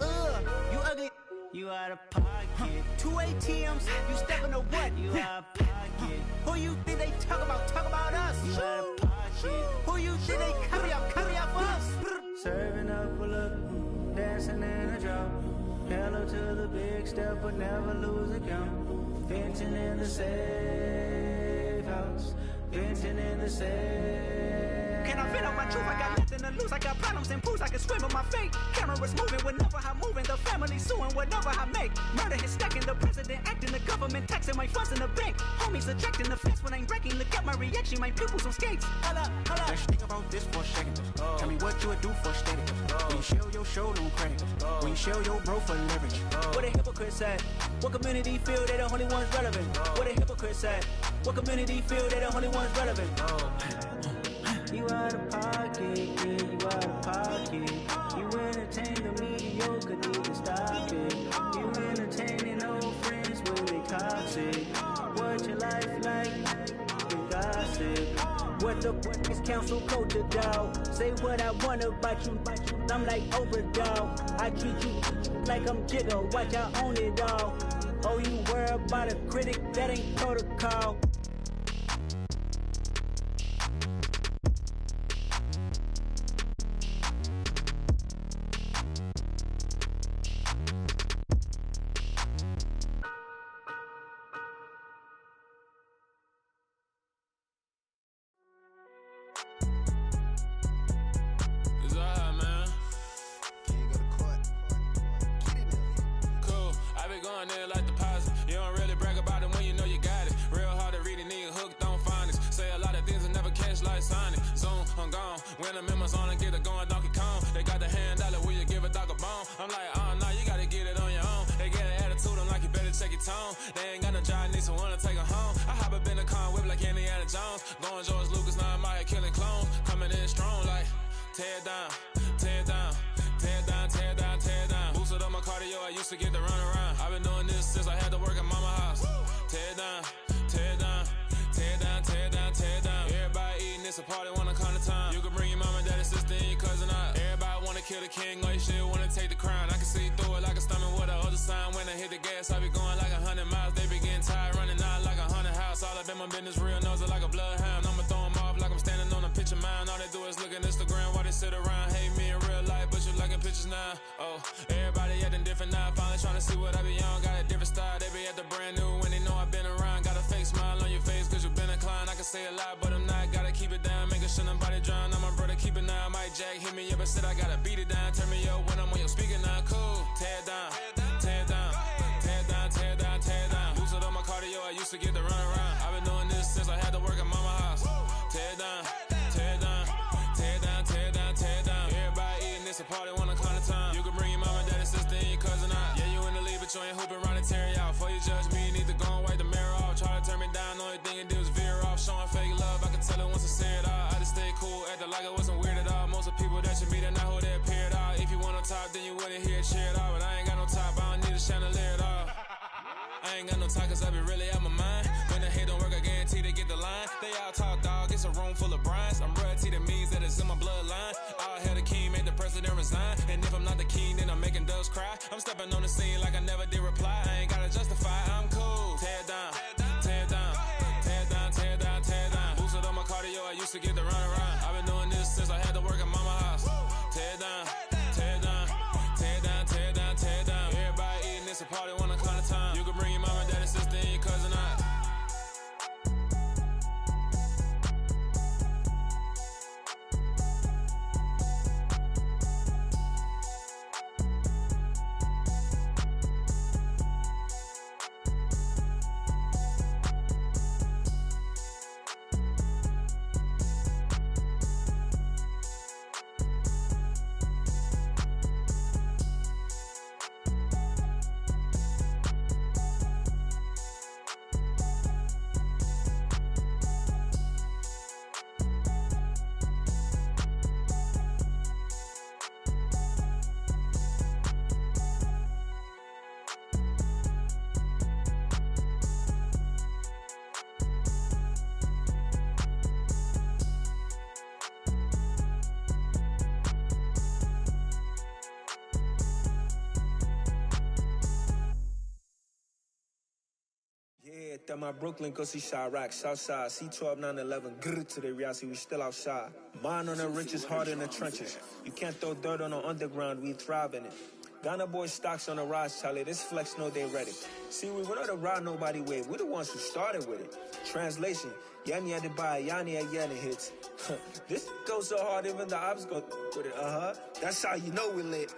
You ugly. You out of pocket. 2 ATMs, you stepping to what? You out of pocket. Who you think they talk about? Talk about us. You out of pocket. Who you think they carry out for us? Serving up a look, dancing in a drop. Hello to the big step, but never lose a count. Venting in the safe house, venting in the safe. can I vent out my truth? I got nothing to lose. I got problems and booze. I can swim with my fate. Cameras moving whenever I'm moving. The family suing whatever I make. Murder is stacking. The president acting. The government taxing my funds in the bank. Homies ejecting the fence when I'm wrecking. Look at my reaction. My pupils on skates. Hold up. Let's think about this for a second. Tell me what you would do for status. When you show your show, don't crack. When you show your bro for leverage. What a hypocrite said. What community feel they the only ones relevant? What a hypocrite said. What community feel they the only ones relevant? You out of pocket, yeah, you out of pocket. You entertain the mediocre, need to stop it. You entertaining old friends when they toxic. What your life like? You gossip. What the fuck is council culture, dog? Say what I want about you. I'm like overdog. I treat you like I'm Jigga. Watch I own it all. Oh, you worry about a critic? That ain't protocol. When I'm in my zone and get it going Donkey Kong. They got the hand dollar, will you give a dog a bone? I'm like, oh no, you gotta get it on your own. They get an attitude, I'm like, you better check your tone. They ain't got no job, need someone to take her home. I hop up in the car, whip like Indiana Jones. Going George Lucas, now I'm out here killing clones. Coming in strong like, tear down, tear down, tear down, tear down, tear down. Boosted up my cardio, I used to get to run around. I've been doing this since I had to work at mama house. Tear down, tear down, tear down, tear down, tear down. Everybody eating, it's a party, wanna come to time. You can bring your mama, daddy, sister, and your cousin out. Everybody wanna kill the king, or you shit wanna take the crown. I can see through it like a stomach with a other sign. When I hit the gas, I be going like 100 miles. They be getting tired, running out like 100 house. All up in my business, real nose like a bloodhound. I'ma throw them off like I'm standing on a picture mine. All they do is look at Instagram while they sit around. Hate me in real life, but you liking pictures now. Oh, everybody acting different now. Finally trying to see what I be on. Got a different style, they be at the brand new when they know I've been around. Got a fake smile on your face, cause you been inclined. I can say a lot, but I'm not. Gotta keep it down, making sure nobody drown. I'm my brother, keep it now. Mike Jack hit me up and said I gotta beat it down. Turn me up when I'm on your speaker now. Cool, tear down, tear down, tear down, tear down, tear down. Boosted up my cardio, I used to get to run around. I've been doing this since I had to work at mama house. Tear down, tear down, tear down, tear down, tear down. Everybody eating, it's a party, wanna come to time. You can bring your mama, daddy, sister, and your cousin out. Yeah, you in the lead, but you ain't hooping around and tear out. Before you judge me, you need to go and wipe the mirror off. Try to turn me down, only thing you did was veer off. Showing fake love, I can tell it once I say it all. I just stay cool, acting like it wasn't weird at all. Most of the people that you meet are not who they appear at all. If you want on top, then you wouldn't hear it cheer at all. But I ain't got no top, I don't need a chandelier at all. I ain't got no talk, cause I be really out my mind. When the hate don't work, I guarantee they get the line. They all talk, dog, it's a room full of brinds. I'm royalty, that means that it's in my bloodline. All hell the king, made the president resign. And if I'm not the king, then I'm making doves cry. I'm stepping on the scene like I never did reply. I ain't gotta justify, I'm cool. Tear down, tear down, tear down, tear down, tear down. Boosted up my cardio, I used to get to run around. I've been doing this since I had to work at mama house. Tear down, tear down, tear down, tear down, tear down. Everybody eating, it's a party, wanna come to time. You can bring your mama, daddy, sister, and your cousin out. Yeah, that my Brooklyn, go see Chirac, Southside, C12, 911, grrr to the reality, we still outside. Mine on the riches, hard in the trenches. You can't throw dirt on the underground, we thrive in it. Ghana boys stocks on the rise, Charlie. This flex know they ready. See, we don't ride nobody wave. We're the ones who started with it. Translation, Yanni had to buy, Yanni had Yanni hits. This goes so hard, even the ops go with it. That's how you know we lit.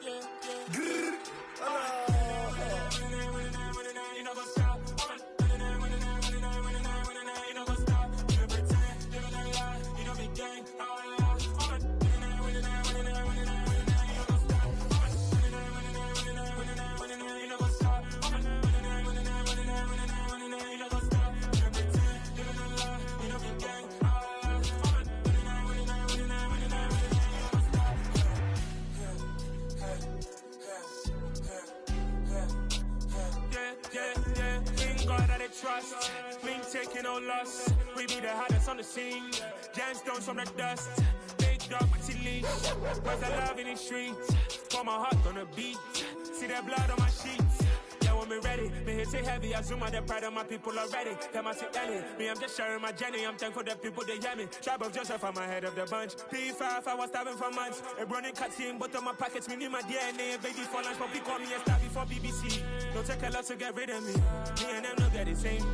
Trust, me taking no loss. We be the hottest on the scene. Gemstones from the dust. Big dog, pretty leash. Cause I love in the streets. Pour my heart on the beat. See that blood on my sheets. Yeah, when me ready, me hit it heavy. I zoom out the pride of my people already. Them I see Ellie. Me, I'm just sharing my journey. I'm thankful the people they hear me. Tribe of Joseph, I'm ahead of the bunch. P5, I was starving for months. A running cutscene, but on my pockets, me need my DNA. Baby for lunch, but we call me a star before BBC. Don't take a lot to get rid of me. Me and them don't get the same.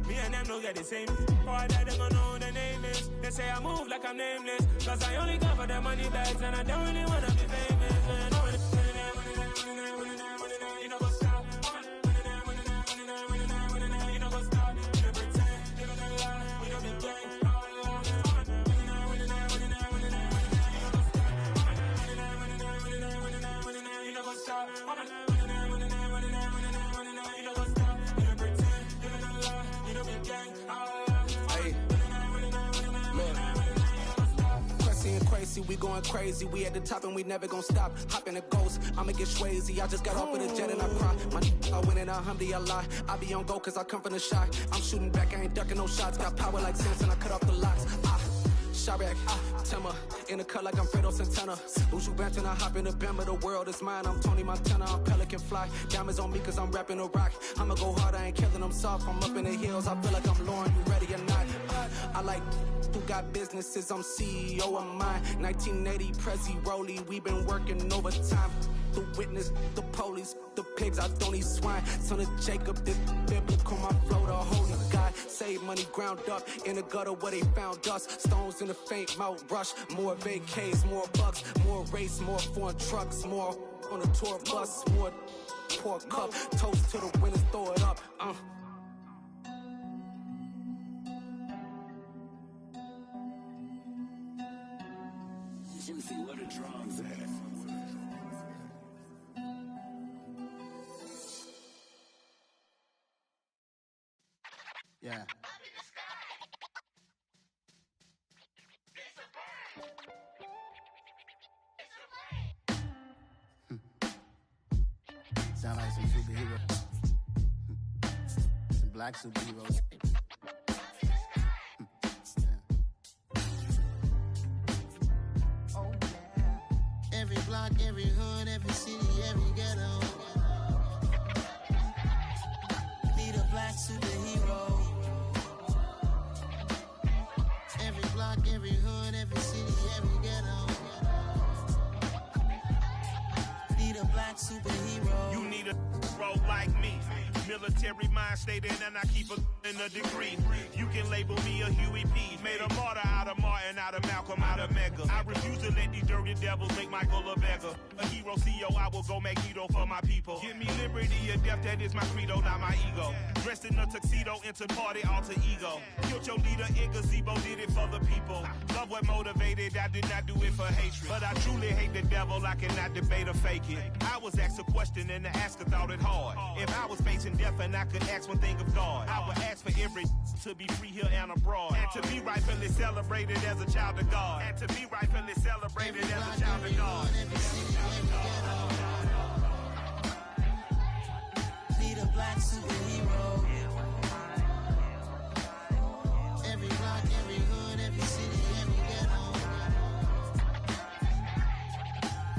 Me and them don't get the same. Boy, that they gonna know who the name is. They say I move like I'm nameless. Cause I only come for the money bags and I don't really wanna be famous. You know what's up? You know what's up? You pretend, you don't lie, we don't be gang. You know what's up? We going crazy, we at the top and we never gonna stop. Hop in a ghost, I'ma get swayzy. I just got off with a jet and I cry. I win in a Humvee, I lie. I be on go cause I come from the shot. I'm shooting back, I ain't ducking no shots. Got power like Samson, I cut off the locks. Sharek, Timmer, in the cut like I'm Fredo Santana. Who's you Banton, I hop in the Bama, the world is mine. I'm Tony Montana, I'm Pelican Fly. Diamonds on me cause I'm rapping a rock. I'ma go hard, I ain't killing them soft. I'm up in the hills, I feel like I'm Lauren, you ready or not? I like who got businesses, I'm CEO of mine. 1980, Prezi Rolly, we been working overtime. The witness, the police, the pigs, I don't eat swine. Son of Jacob, this biblical, my flow, the holy God. Save money ground up in the gutter where they found us. Stones in the faint mouth rush. More vacays, more bucks, more race, more foreign trucks, more on a tour bus, more pour cup. Toast to the winners, throw it up. Juicy, where the drums at? Yeah. Sound like some superheroes. Some black superheroes. Oh yeah. Every block, every hood, every city, every ghetto. Need a black superhero. Every block, every hood, every city, every ghetto. Need a black superhero. You need a role like me. Military mind stated, and I keep in a degree. You can label me a Huey P. Made a martyr out of Martin, out of Malcolm, out of Mega. I refuse to let these dirty devils make Michael a beggar. A hero CEO, I will go Magneto for my people. Give me liberty or death, that is my credo, not my ego. Dressed in a tuxedo, enter party, alter ego. Killed your leader in gazebo, did it for the people. Love what motivated, I did not do it for hatred. But I truly hate the devil, I cannot debate or fake it. I was asked a question and the asker thought it hard. If I was facing death and I could ask one thing of God, I would ask for every to be free here and abroad. And to be rightfully celebrated as a child of God. And to be rightfully celebrated as a child of God. Need a black superhero. Every block, every hood, every city, every ghetto.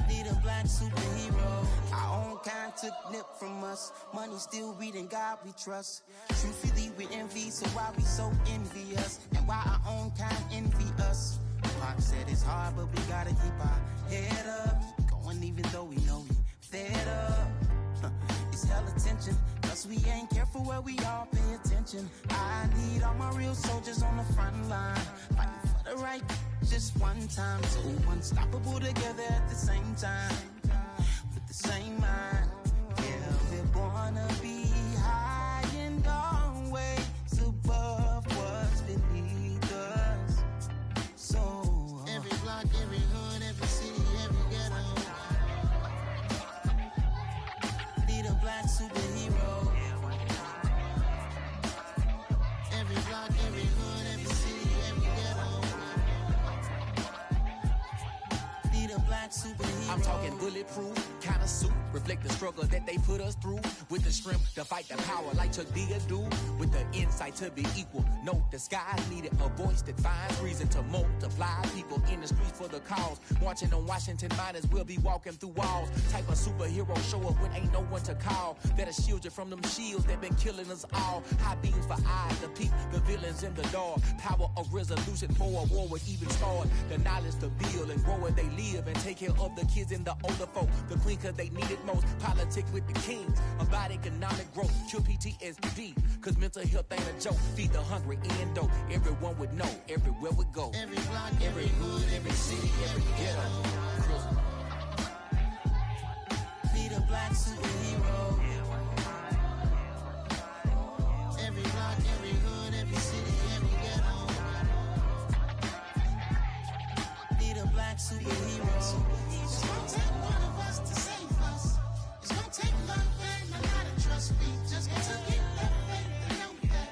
Need a black superhero. Our own kind took nip from us. Money still reading, God we trust. Truthfully we envy, so why we so envious? And why our own kind envy us? Pop said it's hard, but we gotta keep our head up. Going even though we know we fed up. Cause we ain't careful where we all pay attention. I need all my real soldiers on the front line, fighting for the right just one time. So unstoppable together at the same time, with the same mind. Yeah, we're gonna be high and always above what's beneath us. So every block, every hood, every city, every ghetto need a black superhero. Every block, every hood, every city, every ghetto need a black superhero. I'm talking bulletproof kind of suit, reflect the struggle that they put us through, with the strength to fight the power like Chuck D do, with the insight to be equal. No disguise needed, a voice that finds reason to multiply people in the streets for the cause. Marching on Washington, might as well be walking through walls. Type of superhero show up when ain't no one to call, that'll shield you from them shields that been killing us all. High beams for eyes to peep the villains in the dark. Power of resolution for a war would even start. The knowledge to build and grow where they live and take care of the kids and the older folk. The queen cause they need it most. Politic with the kings about economic growth. Cure PTSD cause mental health ain't a joke. Feed the hungry and dope. Everyone would know everywhere we go. Every block, every hood, every city, every ghetto need a black superhero. Every block, every hood, every city, every ghetto need a black superhero. It's gonna take one of us to save us. It's gonna take love and a lot of trust. We just got to get that faith and know that.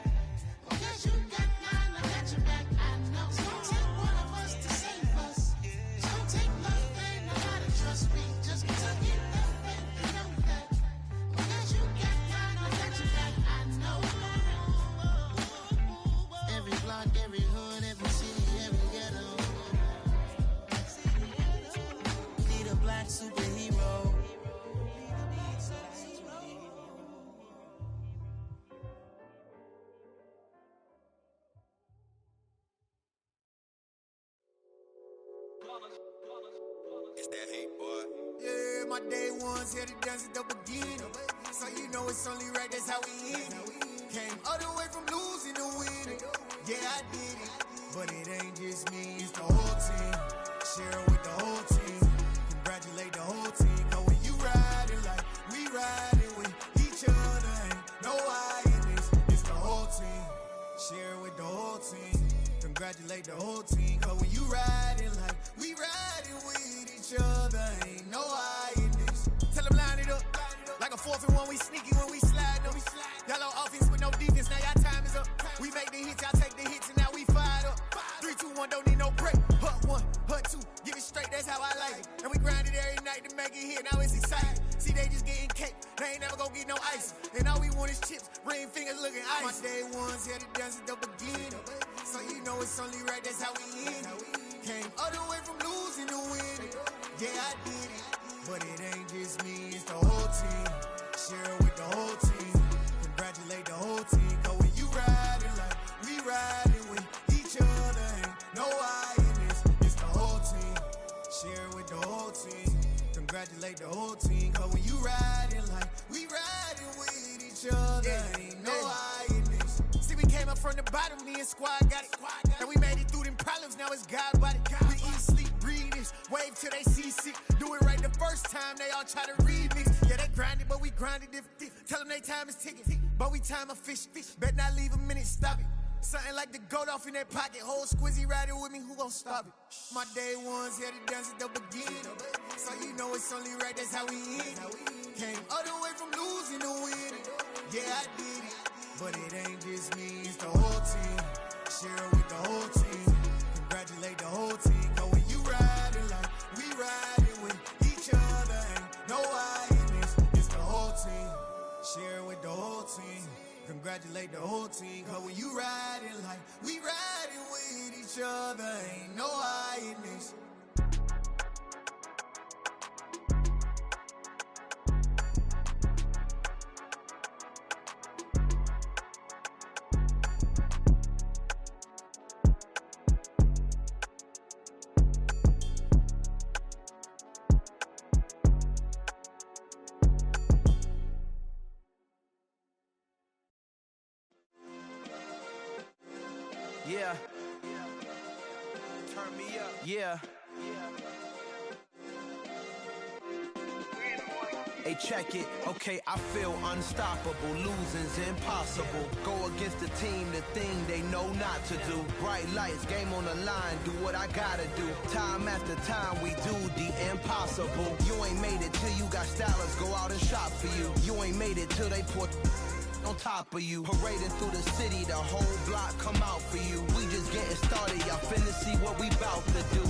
Because you got mine, I got your back, I know. It's gonna take one of us to save us. It's gonna take love and a lot of trust. We just got to get that faith and know that. Because you got mine, I got your back, I know. Every block, every hood, every city, every ghetto need a black superhero. It's that hate, boy. Yeah, my day ones here to dance at the beginning. So you know it's only right, that's how we end it. Came all the way from losing to winning. Yeah, I did it. But it ain't just me, it's the whole team. Share it with the whole team. Congratulate the whole team. Cause when you riding like we riding with each other, ain't no I in this. It's the whole team. Share it with the whole team. Congratulate the whole team. Cause when you riding like we riding with each other, ain't no I in this. Tell them line it up. Like a 4th and 1, we sneaky when we slide them. Y'all on offense with no defense, now y'all time is up. We make the hits, y'all take the hits, and now we fired up. 3, 2, 1, don't need no break. Hut 1, hut 2, give it straight, that's how I like it. And we grind it every night to make it here, now it's exciting. See, they just getting cake, they ain't never gonna get no ice. And all we want is chips, ring fingers looking ice. My day ones here to dance at the beginning. So you know it's only right, that's how we end it. Came all the way from losing to winning. Yeah, I did it. But it ain't just me, it's the whole team. Share it with the whole team. Congratulate the whole team. Cause when you riding like we riding with each other, ain't no I in this. It's the whole team. Share it with the whole team. Congratulate the whole team. Cause when you riding like we riding with each other, ain't no I in this. See, we came up from the bottom, me and squad got it. And we made it through them problems, now it's God body. We eat, sleep, breathe this, wave till they see sick. Do it right the first time, they all try to remix. Yeah, they grinded, but we grinded different. Tell them they time is ticking, but we time a fish. Bet not leave a minute, stop it. Something like the goat off in that pocket. Whole squizzy riding with me, who gon' stop it? My day ones here to dance at the beginning. So you know it's only right, that's how we end it. Came all the way from losing to winning. Yeah, I did it. But it ain't just me, it's the whole team. Share it with the whole team. Congratulate the whole team. Cause when you riding like we riding with each other, ain't no I in this. It's the whole team. Share it with the whole team. Congratulate the whole team. Cause when you riding like we riding with each other, ain't no I in this. Yeah. Turn me up. Yeah. Hey, check it. Okay, I feel unstoppable. Losing's impossible. Go against the team, the thing they know not to do. Bright lights, game on the line, do what I gotta do. Time after time, we do the impossible. You ain't made it till you got stylists go out and shop for you. You ain't made it till they put on top of you. Parading through the city, the whole block come out for you. We just getting started, y'all finna see what we bout to do.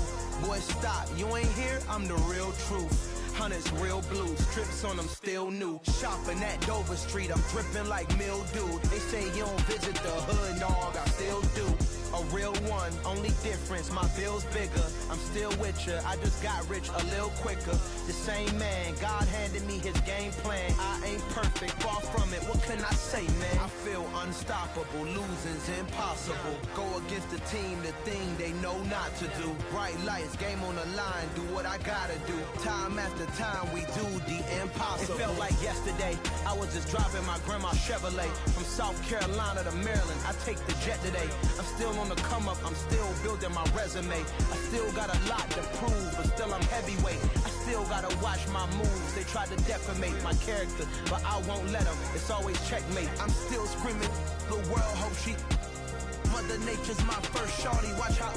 Boy, stop, you ain't here, I'm the real truth. Hunters, real blue, strips on them still new. Shopping at Dover Street, I'm dripping like mildew. They say you don't visit the hood, dog, I still do. A real one, only difference, my bill's bigger. I'm still with ya, I just got rich a little quicker. The same man, God handed me his game plan. I ain't perfect, far from it, what can I say, man? I feel unstoppable, losing's impossible. Go against the team, the thing they know not to do. Bright lights, game on the line, do what I gotta do. Time after time, we do the impossible. It felt like yesterday, I was just driving my grandma's Chevrolet. From South Carolina to Maryland, I take the jet today. I'm still on the come up, I'm still building my resume. I still got a lot to prove, but still I'm heavyweight. I still gotta watch my moves. They try to defamate my character, but I won't let them. It's always checkmate. I'm still screaming, the world hope she. Mother Nature's my first shorty, watch how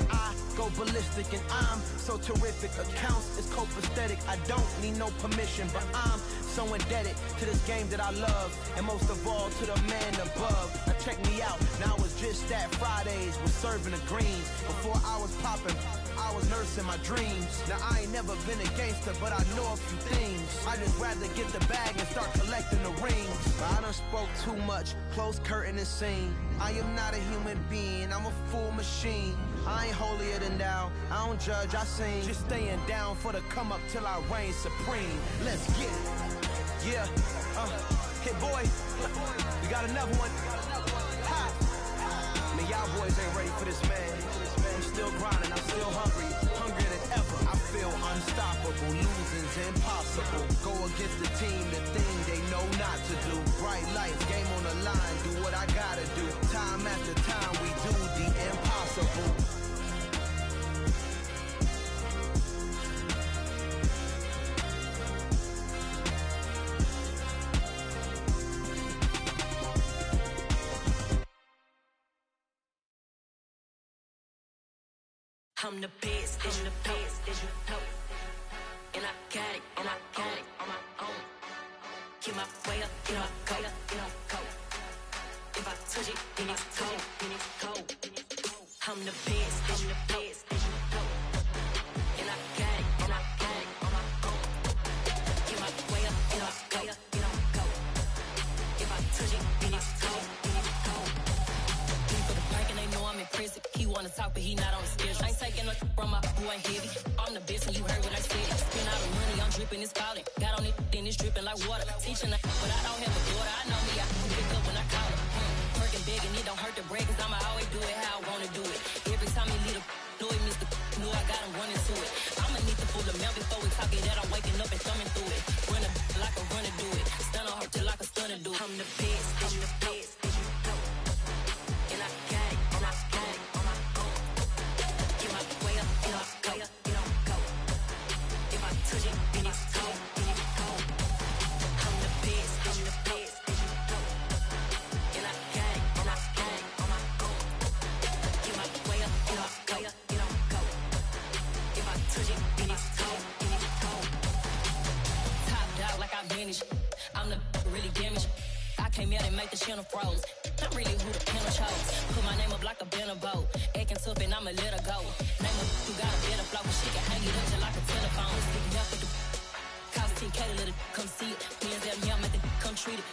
I go ballistic and I'm so terrific. Accounts is copacetic, I don't need no permission, but I'm so indebted to this game that I love, and most of all to the man above. Now check me out, now it's just that Fridays was serving the greens. Before I was popping, I was nursing my dreams. Now I ain't never been a gangster, but I know a few things. I just rather get the bag and start collecting the rings. But I done spoke too much, close curtain and scene. I am not a human being, I'm a full machine. I ain't holier than thou, I don't judge, I sing. Just staying down for the come up till I reign supreme. Let's get it. Yeah, hit boy, we got another one. Ha! Man, y'all boys ain't ready for this, man. I'm still grinding, I'm still hungry, hungrier than ever. I feel unstoppable, losing's impossible. Go against the team, the thing they know not to do. Bright lights, game on the line, do what I gotta do. Time after time, we do the impossible. I'm the best, I'm the best, as you know. And I got it on my own. Keep my way up, you know, go. If I touch it, then it's cold, I'm the best, as you know. And I got it on my own. Keep my way up, you know, go. If I touch it, then it's cold, He for the park and they know I'm in prison. He wanna talk, but he not on the schedule. I ain't taking no from my boy heavy. I'm the best and you heard what I said. Spend all the money, I'm dripping, it's falling. Got on it, then it's dripping like water. Teaching her, but I don't have a daughter. I know me, I can pick up when I call her. Working big and it don't hurt to break, cause I'ma always do it how I wanna do it. Every time he lead a know it, Mr. Know I got him running to it. I'ma need to pull the mail before we talk it that I'm waking up and thumbing through it. Run a like a runner do it. Stun on her till like a stunner do it. I'm the best, I'm the best, as you know. And I got it, and I got it on my own. Get my way up, you know, go. If I touch it, then it's cold, I'm the best, I'm the best, as you know. And I got it, and I got it on my own. Get my way up, you know, go. If I touch it, then it's cold, Top dog like I manage. I'm the really damaged. I came out and make the channel froze. Not really who the panel chose. Put my name up like a banner boat. Acting tough and I'ma let her go. Name her who got a better flow, but she can hang it up just like a telephone. Sticking up with the cost 10K to let it come see it. Hands at me, I make it come treat it.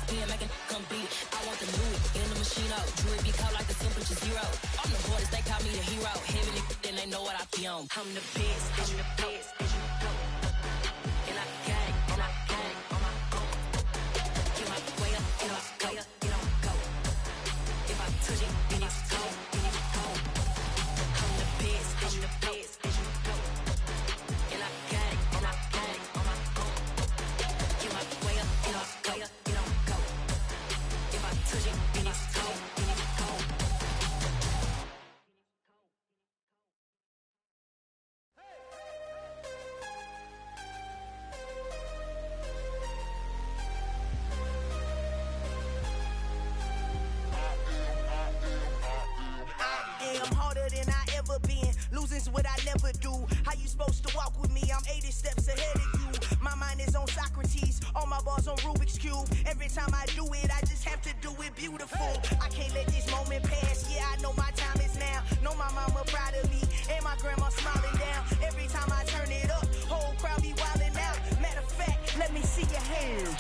Spin, make it come beat it. I want the new in the machine out. Jewelry be caught like the temperature zero. I'm the hardest, they call me the hero. Heaven then they know what I be on. I'm the best, as you know. And I got it, and I got it on my own. Get my way up, you know, go. If I touch it, then it's cold, I'm the best, as you know. And I got it, and I got it on my own. Get my way up, you know, go. If I touch it, then it's cold, is what I never do. How you supposed to walk with me? I'm 80 steps ahead of you. My mind is on Socrates, all my balls on Rubik's Cube. Every time I do it, I just have to do it beautiful. I can't let this moment pass. Yeah, I know my time is now. Know my mama proud of me, and my grandma smiling down. Every time I turn it up, whole crowd be wildin' out. Matter of fact, let me see your hands.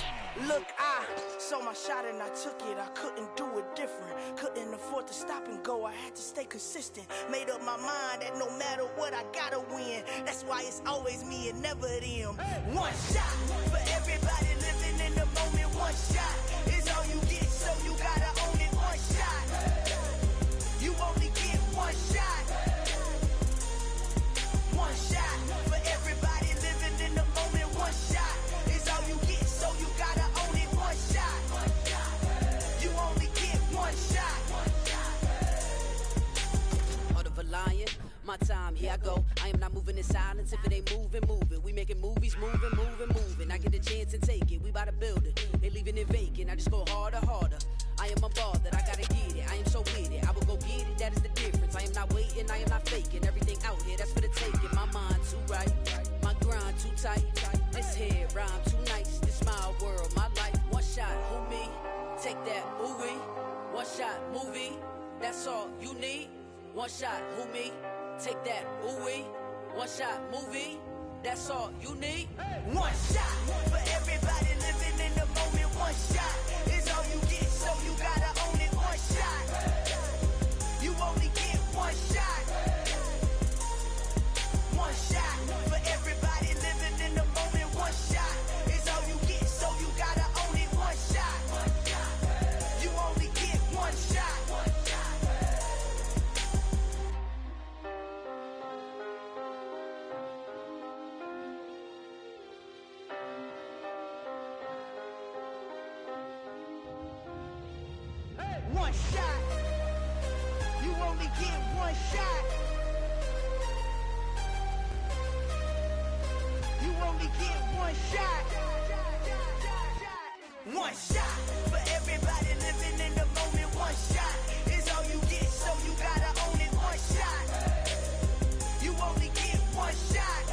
Look, I saw my shot and I took it. I couldn't do it different. Couldn't afford to stop and go. I had to stay consistent. Made up my mind that no matter what, I gotta win. That's why it's always me and never them. One shot for everybody living in the moment. One shot is all you get, so you gotta own it. One shot. You only get one shot. One shot for everybody living in the moment. One shot is all you get, so you gotta own it. One shot. You only get one shot. Heart of a lion, my time, here I go. I am not moving in silence. If it ain't moving, moving. We making movies, moving. I get a chance and take it. We bout to build it. They leaving it vacant. I just go harder. I am a ball that I gotta get it. I am so with it. I will go get it. That is the difference. I am not waiting. I am not faking. Everything out here, that's for the taking. My mind too right. My grind too tight. This head rhyme too nice. This my world, my life. One shot, who me? Take that, ooh-wee. One shot, movie. That's all you need. One shot, who me? Take that, ooh-wee. One shot, movie. That's all you need. One shot for everybody living in the moment. One shot is all you get, so you gotta own it. One shot. You only get one shot. One shot for everybody living in the moment. One shot is all you get, so you gotta own it. One shot. You only get one shot. One shot. You only get one shot. You only get one shot. One shot for everybody living in the moment. One shot is all you get, so you gotta own it. One shot. You only get one shot.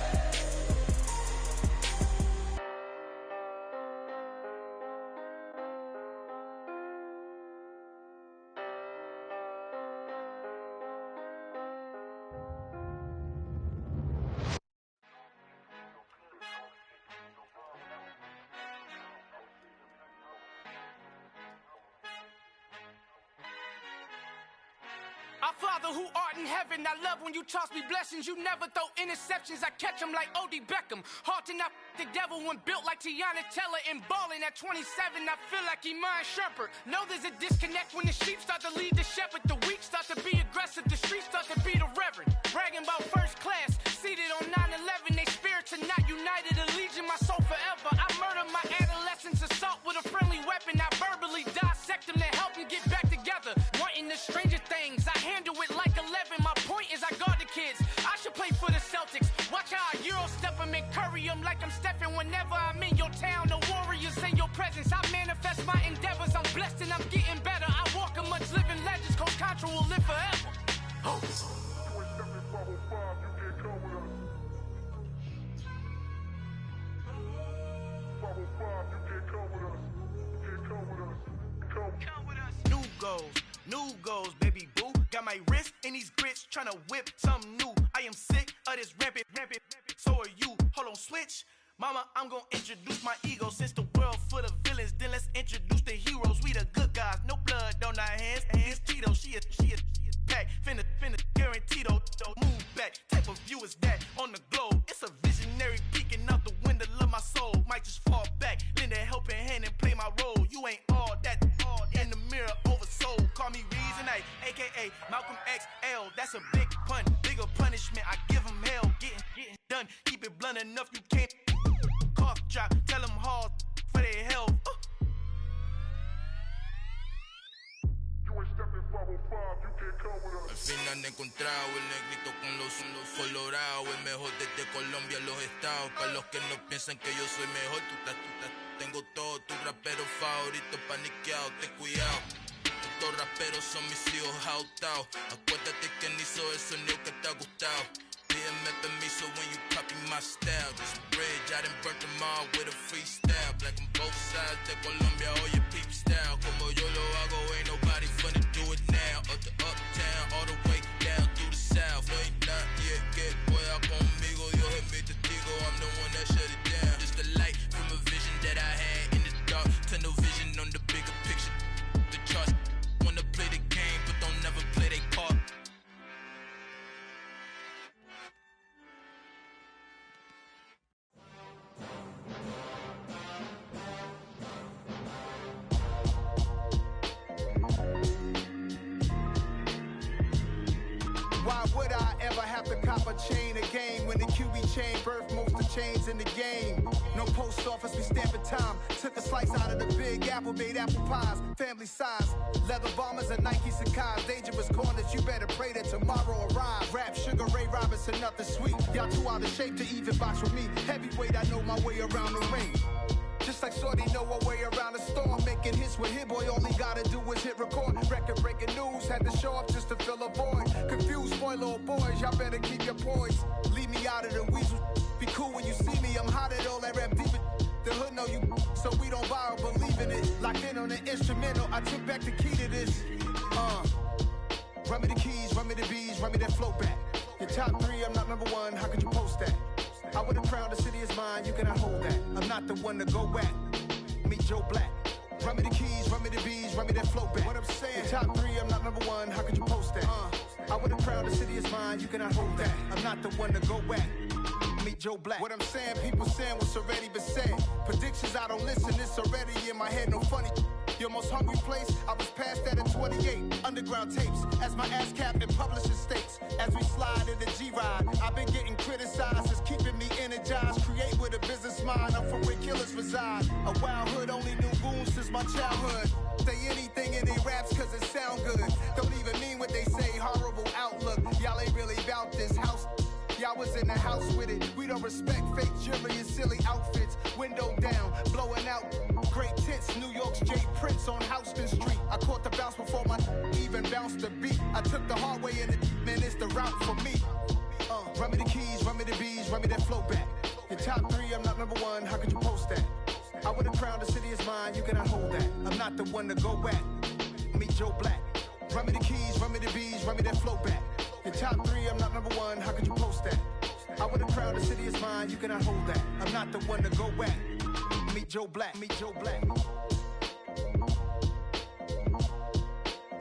Our Father who art in heaven, I love when you toss me blessings. You never throw interceptions, I catch them like O.D. Beckham. Hard to not the devil when built like Tiana Teller and balling at 27. I feel like Iman Shumpert. Know there's a disconnect when the sheep start to lead the shepherd. The weak start to be aggressive, the streets start to be the reverend. Bragging about first class, seated on 9/11. They spirits are not united, a legion, my soul forever. I murder my adolescence, assault with a friendly weapon. I verbally dissect them to help them get back together. Wanting the stranger things, I handle it like 11. My point is I guard the kids. I should play for the Celtics. Watch how I Euro step them and curry them like I'm Stephen. Whenever I'm in your town, the Warriors in your presence. I manifest my endeavors. I'm blessed and I'm getting better. I walk amongst living legends. Coach Contra will live forever. Oh. New goals, baby boo. Got my wrist in these grits, tryna whip something new. I am sick of this rampant. So are you. Hold on, switch. Mama, I'm gonna introduce my ego. Since the world full of villains, then let's introduce the heroes. We the good guys, no blood on our hands. Hands Tito, she is back. Finna, guaranteed. Move back. Type of view is that on the globe? It's a visionary peeking out the window of my soul. Might just fall back, lend a helping hand and play my role. You ain't all that. In the mirror, oversold. Call me Reason A, aka Malcolm XL. That's a big pun, bigger punishment. I give him hell, getting done. Keep it blunt enough, you can't. Cough drop, tell them hard for their health. Al fin han encontrado el negrito con los colorados. El mejor desde Colombia, los estados. Para los que no piensan que yo soy mejor, tú estás. Tengo todo, tus raperos favoritos paniqueados, ten cuidado. Estos raperos son mis hijos autados. Acuérdate que ni hizo el sonido que te ha gustado. BMF and me, so when you copy my style, just a bridge, I done burnt them all with a freestyle. Black on both sides, de Colombia, all your peep style. Como yo lo hago, ain't nobody finna do it now. Up to uptown, all the way down through the south. No, you not yet, get boy, up conmigo, yo hit me testigo, I'm the one that shut it down. Just the light from a vision that I had in the dark, tunnel vision on the bigger picture. The charts wanna play the game, but don't never play their part. Why would I ever have to cop a chain a game when the QB chain birthed most of chains in the game? No post office, we stamping time. Took a slice out of the big apple, made apple pies, family size. Leather bombers and Nike Sacai's. Dangerous corners, you better pray that tomorrow arrives. Rap, Sugar Ray Robinson, nothing sweet. Y'all too out of shape to even box with me. Heavyweight, I know my way around the ring. Just like Shorty know her way around the storm. Making hits with Hit Boy, all he gotta do is hit record. Record breaking news, had to show up just to fill a void. Confused boy, little boys, y'all better keep your poise. Leave me out of the weasel. Be cool when you see me, I'm hot at all that rap deep. The hood know you, so we don't borrow, believe in it. Locked in on the instrumental, I took back the key to this. Run me the keys, run me the bees, run me that flow back. Your top 3, I'm not number 1, how could you post that? I would have crowned the city is mine, you cannot hold that. I'm not the one to go back. Meet Joe Black. Run me the keys, run me the bees, run me that flow back. What I'm saying, your top 3, I'm not number 1, how could you post that? I would have crowned the city is mine, you cannot hold that. I'm not the one to go back. Meet Joe Black. What I'm saying, people saying what's already been said. Predictions, I don't listen, it's already in my head, no funny. Your most hungry place, I was past that at 28. Underground tapes, as my ass cap in publishing states. As we slide in the G-Ride, I've been getting criticized, it's keeping me energized. Create with a business mind, I'm from where killers reside. A wild hood, only knew goons since my childhood. Say anything in they raps cause it sound good. Don't even mean what they say, horrible outlook. Y'all ain't really about this house. Y'all was in the house with it. We don't respect fake jewelry and silly outfits. Window down, blowing out great tits. New York's J. Prince on Houston Street. I caught the bounce before my even bounced the beat. I took the hard way in it, man, it's the route for me. Run me the keys, run me the bees, run me that flow back. Your top 3, I'm not number 1, how could you post that? I would have crowned the city is mine, you cannot hold that. I'm not the one to go back. Meet Joe Black. Run me the keys, run me the bees, run me that flow back. Your top 3, I'm not number 1, how could you post that? I would have crowned the city is mine, you cannot hold that. I'm not the one to go back. Meet Joe Black, meet Joe Black.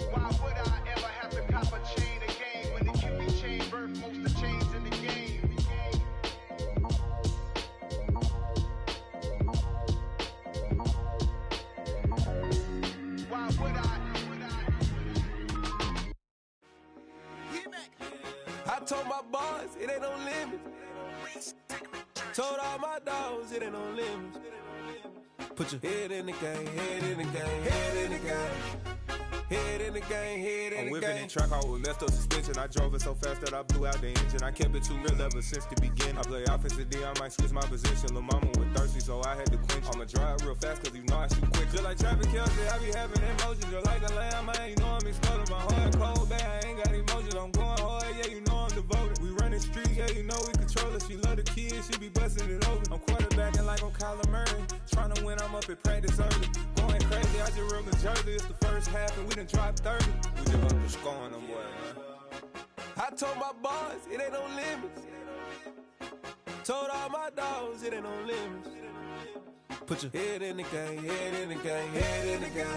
Why would I ever have to cop a chain a game when the QB chain birthed most of chains in the game? Why would I? I told my boys, it ain't no limits. Told all my dogs, it ain't no limits. Put your head in the game, head in the game, head in the game. Head in the game, head in the game. I'm whipping in track out with messed up suspension. I drove it so fast that I blew out the engine. I kept it too real ever since the beginning. I play offensive D, I might switch my position. Lil' mama was thirsty, so I had to quench. I'ma drive real fast, cause you know I shoot quick. Just like traffic Kelsey, I be having emotions. Just like a lamb, I ain't know I'm exploding. My heart cold, bad, I ain't got emotions. I'm going hard, yeah, you know I'm devoted. We running streets, yeah, you know we control it. She love the kids, she be busting it over. I'm quarterbacking like I'm Kyler Murray. Trying to win, I'm up at practice early. Going crazy, I just real the jersey. It's the first half and we done dropped 30. We just up to scoring them, boy, man. I told my boys, it ain't no limits. Told all my dogs, it ain't no limits. Put your head in the game, head in the game, head in the game.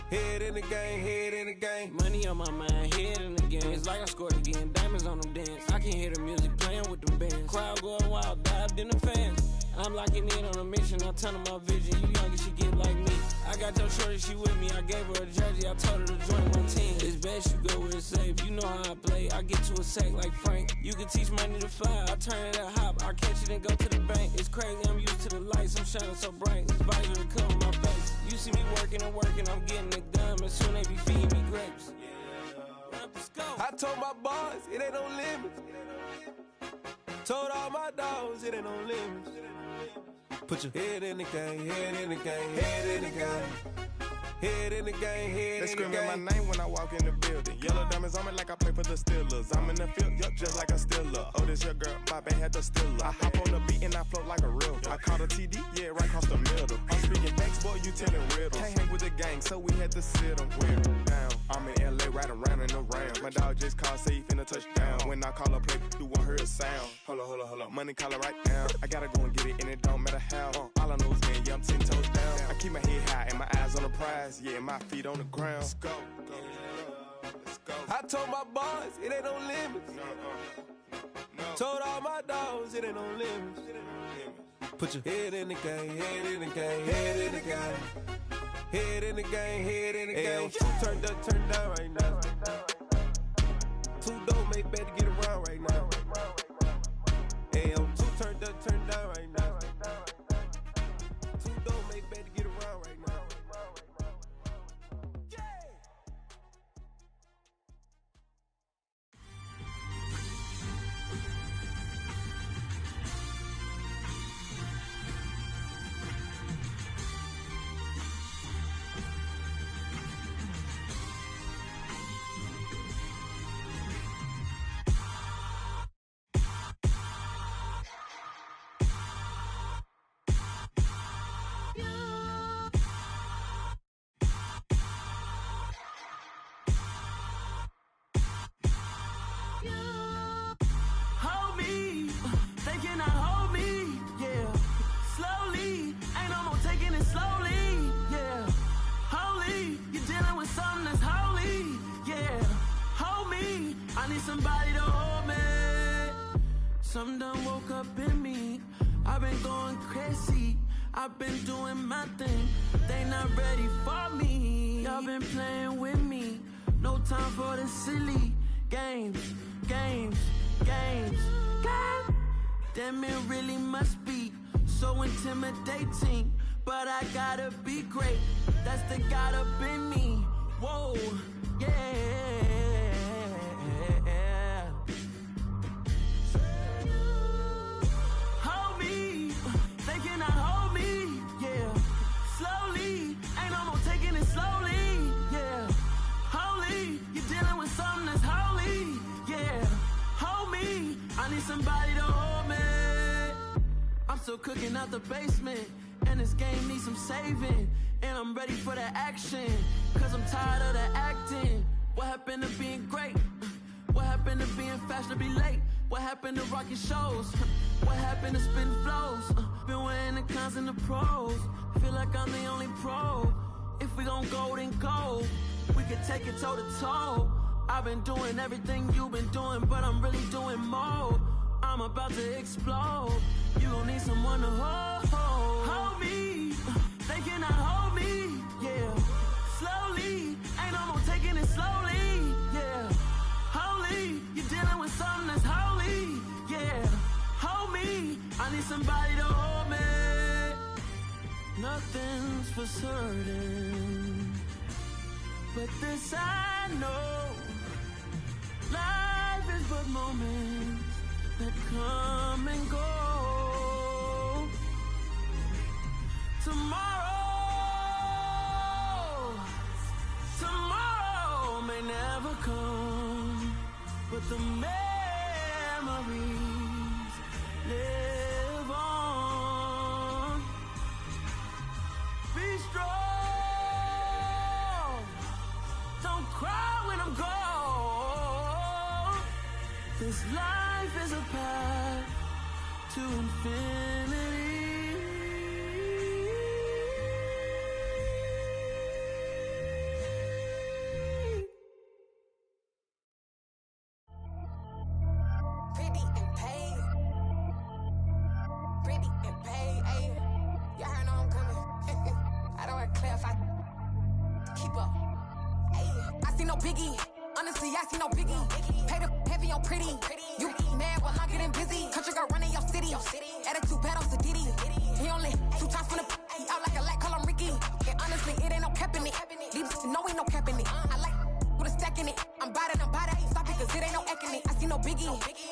Head in the game, head in the game. Money on my mind, head in the game. It's like I scored again, diamonds on them dance. I can hear the music playing with them bands. Crowd going wild, dived in the fans. I'm locking in on a mission, I turn on my vision. You young, you should get like me. I got your shorty, she with me. I gave her a jersey, I told her to join my team. It's best you go where it's safe. You know how I play, I get to a sack like Frank. You can teach money to fly, I turn it at hop. I catch it and go to the bank. It's crazy, I'm used to the lights, I'm shining so bright. This visor to cover my face. You see me working and working, I'm getting it done. But soon they be feeding me grapes. I told my boys, it ain't no limits. Told all my dogs, it ain't no limits. Put your head in the game, head in the game, head in the game. Head in the game, head they screaming my name when I walk in the building. Yellow diamonds on me like I play for the Steelers. I'm in the field, yup, just like a Steeler. Oh, this your girl, my band had the Steeler. I hop on the beat and I float like a river. I caught a TD, yeah, right across the middle. I'm speaking thanks, boy, you telling riddles. Can't hang with the gang, so we had to sit them down. I'm in LA, riding around in the Rams. My dog just called, say he finna touch down. When I call a play, you won't hear a sound. Hold up, money call it right down. I gotta go and get it, and it don't matter how. All I know is man, yeah, I'm 10 toes down. I keep my head high and my eyes on the prize. Yeah, my feet on the ground. Let's go. Let's go. I told my boys, it ain't no limits. No. Told all my dogs, it ain't no limits. Put your head in the game, head in the game, head in the game. Head in the game, head in the game. Turned up, turned down right now. Two dope make bad to get around right now. Hey, I'm two turned up, turned down right now. Two dope make bad to get around right now. Somebody to hold me. Something done woke up in me. I've been going crazy. I've been doing my thing. They not ready for me. Y'all been playing with me. No time for the silly games. Damn, it really must be so intimidating. But I gotta be great. That's the God up in me. Whoa, yeah. Somebody to hold me. I'm still cooking out the basement, and this game needs some saving. And I'm ready for the action, cause I'm tired of the acting. What happened to being great? What happened to being fashionably late? What happened to rocking shows? What happened to spitting flows? Been wearing the cons and the pros. Feel like I'm the only pro. If we gon' go, then go. We can take it toe to toe. I've been doing everything you've been doing, but I'm really doing more. I'm about to explode. You gon' need someone to hold me. They cannot hold me, yeah. Slowly, ain't no more taking it slowly, yeah. Holy, you're dealing with something that's holy, yeah. Hold me, I need somebody to hold me. Nothing's for certain, but this I know. Life is but moments that come and go. Tomorrow may never come, but the memories live on. Be strong, don't cry when I'm gone. This life is a path to infinity. Pretty and paid. Pretty and paid, ayy. Y'all heard know I'm coming. I don't want to clarify. Keep up. Ayy. I see no biggie. Honestly, I see no biggie. Pay the heavy on pretty. You mad while I'm getting busy. Country girl running your city. Attitude bad on Sadiddy. He only 2 times from the he out like a light, call him Ricky. And honestly, it ain't no cap in it. These know ain't no cap in it. I like with a stack in it. I'm bad. Stop it, cause it ain't no eck in it. I see no biggie.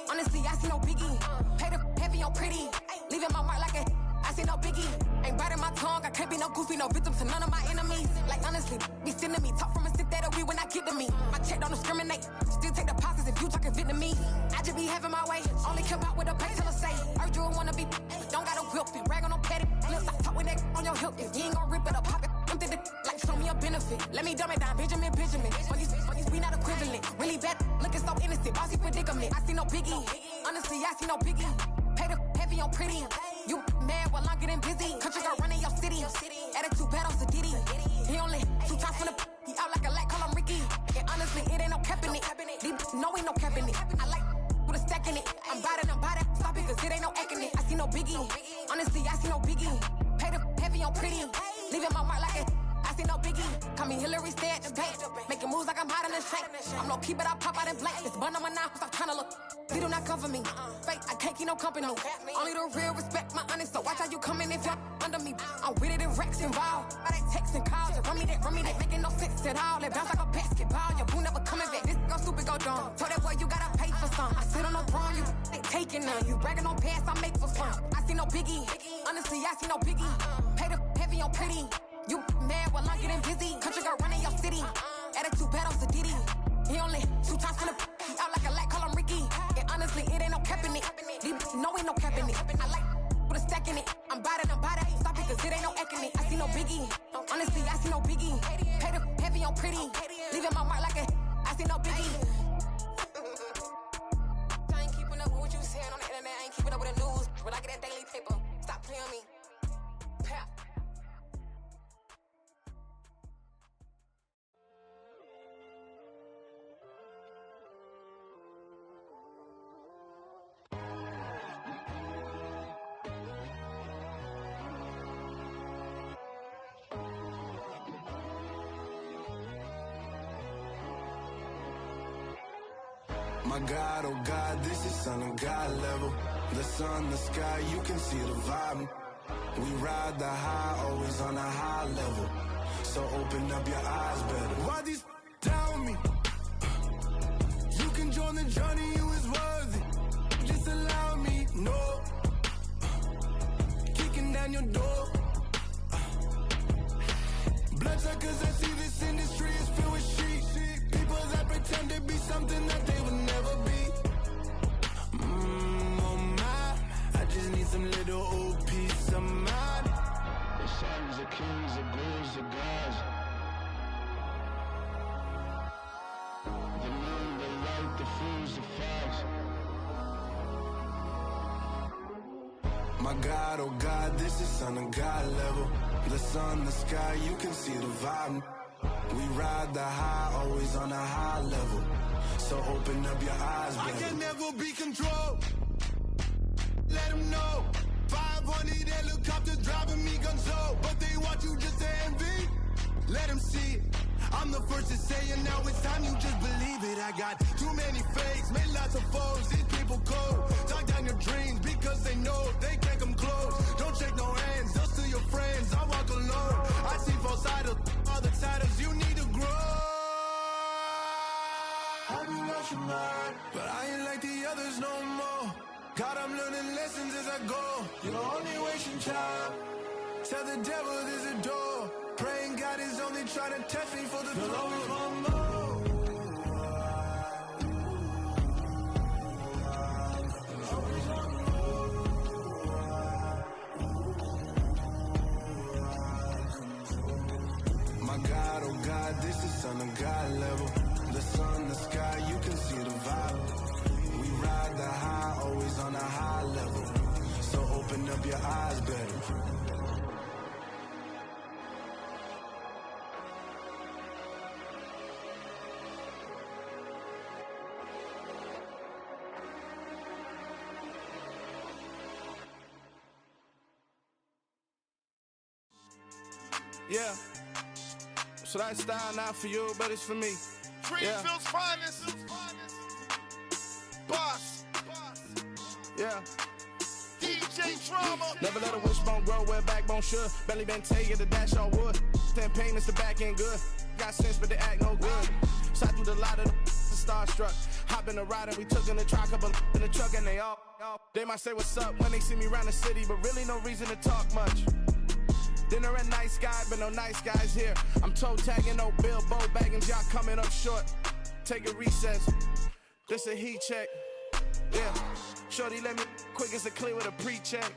Honestly, I see no biggie. Pay the heavy on pretty. Leaving my mark like a I see no biggie. Ain't biting my tongue, I can't be no goofy, no victim to none of my enemies. Like honestly, be sending me talk from a stick that'll be when I get to me. My check don't discriminate, still take deposits if you talking Vietnamese. I just be having my way, only care about what the pay teller say. Heard you wanna be, don't gotta whip it, rag on no petty. Let's not talk with that on your hip. If you ain't gon' rip it up, pop it. Empty the like show me a benefit. Let me dumb it down, Benjamin. On these we not equivalent. Really bad, looking so innocent. Bossy predicament. I see no biggie. Honestly, I see no biggie. Pay the heavy on pretty. You mad while I'm getting busy. Country girl running your city. Attitude bad on Sadiddy. He only 2 times from the he out like a light, call him Ricky. And honestly, it ain't no cap in it. No, ain't no cap in it. I like with a stack in it. I'm by that. Stop it, cause it ain't no acting it. I see no biggie. Honestly, I see no biggie. Pay the heavy on pretty. Leaving my mark like it. I see no biggie. Call me Hillary, stay at the bank. Making moves like I'm hiding in shape. I'm low key, but I pop out in blank. It's bun on my knife, stop trying to look. They do not come for me. Fake, I can't keep no company. Only the real respect my honest. So watch how you coming if you're under me. I'm with it in Rex involved. By they text and calls. Run me that. Making no sense at all. They bounce like a basketball. Your boo never coming back. This go stupid, go dumb. Told that boy you gotta pay for some. I sit on no throne, you ain't taking none. You bragging on past, I make for fun. I see no biggie. Honestly, I see no biggie. Pay the heavy on pretty. You mad while I'm getting busy. Country girl running your city. Attitude bad on Sadiddy. He only 2 times from the he out like a light, call him Ricky. And honestly, it ain't no cap in it. No, ain't no cap in it. I like with a stack in it. I'm by that. Stop it, cause it ain't no acting it. I see no biggie. Honestly, I see no biggie. Pay the heavy on pretty. Leaving my mark like a I see no biggie. I ain't keeping up with what you saying on the internet. I ain't keeping up with the news. When I get that daily paper, stop playing me. Pap. My God, oh God, this is Son of God level. The sun, the sky, you can see the vibe. We ride the high, always on a high level. So open up your eyes better. Why these tell me? You can join the journey, you is worthy. Just allow me, no. Kicking down your door. Bloodsuckers, I see this industry is filled with sheep. People that pretend to be something that they will never be. Oh my, I just need some little old peace of mind. The sons of kings, the ghouls, the gods. The moon, the light, the fools, the fogs. My God, oh God, this is Son of God level. The sun, the sky, you can see the vibe. We ride the high, always on a high level. So open up your eyes, baby. I can never be controlled. Let them know. 500 helicopters driving me gunso. But they want you just to envy. Let them see it. I'm the first to say it, now it's time you just believe it. I got too many fakes, made lots of foes. These people cold. Talk down your dreams because they know they can't come close. Don't shake no hands, just to your friends. I walk alone. I see false idols, all the titles you need to grow. I've been watching mine, but I ain't like the others no more. God, I'm learning lessons as I go. You're only wasting time. Tell the devil there's a door. Praying God is only trying to test me for the throne. My God, oh God, this is Son of God level. The sun, the sky, you can see the vibe. We ride the high, always on a high level. So open up your eyes, better. Yeah. So that style not for you, but it's for me. Greenfield's finest. Boss. Yeah. DJ Drama. Never let a wishbone grow where backbone should. Belly been tell you the dash all wood. Then payments the back end good. Got sense, but they act no good. Shot through the lot of the starstruck. hop in the ride and we took in the truck, couple in the truck and they all. They might say what's up when they see me around the city, but really no reason to talk much. Dinner at Nice Guy, but no nice guys here. I'm toe tagging, no Bilbo Baggins, y'all coming up short. Take a recess, this a heat check. Yeah, shorty let me quick as a clear with a pre-check.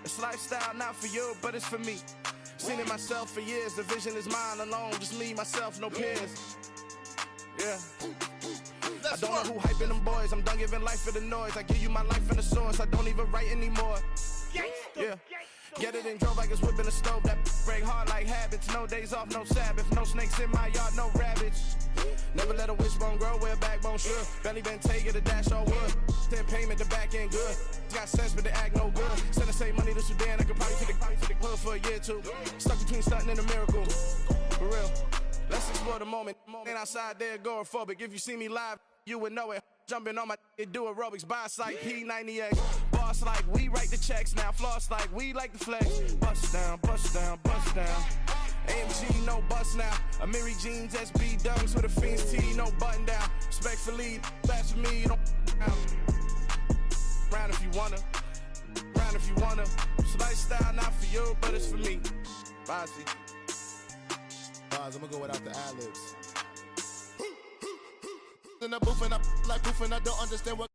It's lifestyle, not for you, but it's for me. Seen it myself for years, the vision is mine alone. Just me, myself, no peers. Yeah. I don't know who hyping them boys, I'm done giving life for the noise. I give you my life in the source, I don't even write anymore. Yeah. Get it and drove like it's whipping the stove. That break hard like habits. No days off, no Sabbath. No snakes in my yard, no rabbits. Never let a wishbone grow where a backbone should. Belly been taking the dash all wood. 10 payment, the back end good. Got sense, but they act no good. Send the same money to Sudan. I could probably take the hood for a year or two. Stuck between stunting and a miracle. For real. Let's explore the moment. Ain't outside there agoraphobic. If you see me live, you would know it. Jumping on my do aerobics, buy site P90X. Boss like we write the checks now. Floss like we like the flex. Bust down, bust down, bust down. AMG, no bust now. Amiri jeans, SB dunks with a Fiends T, no button down. Respectfully, best for me, don't round if you wanna. Round if you wanna. It's lifestyle, not for you, but it's for me. Bozzy. Boz, I'm gonna go without the ad-libs. In the booth and I like goof and I don't understand what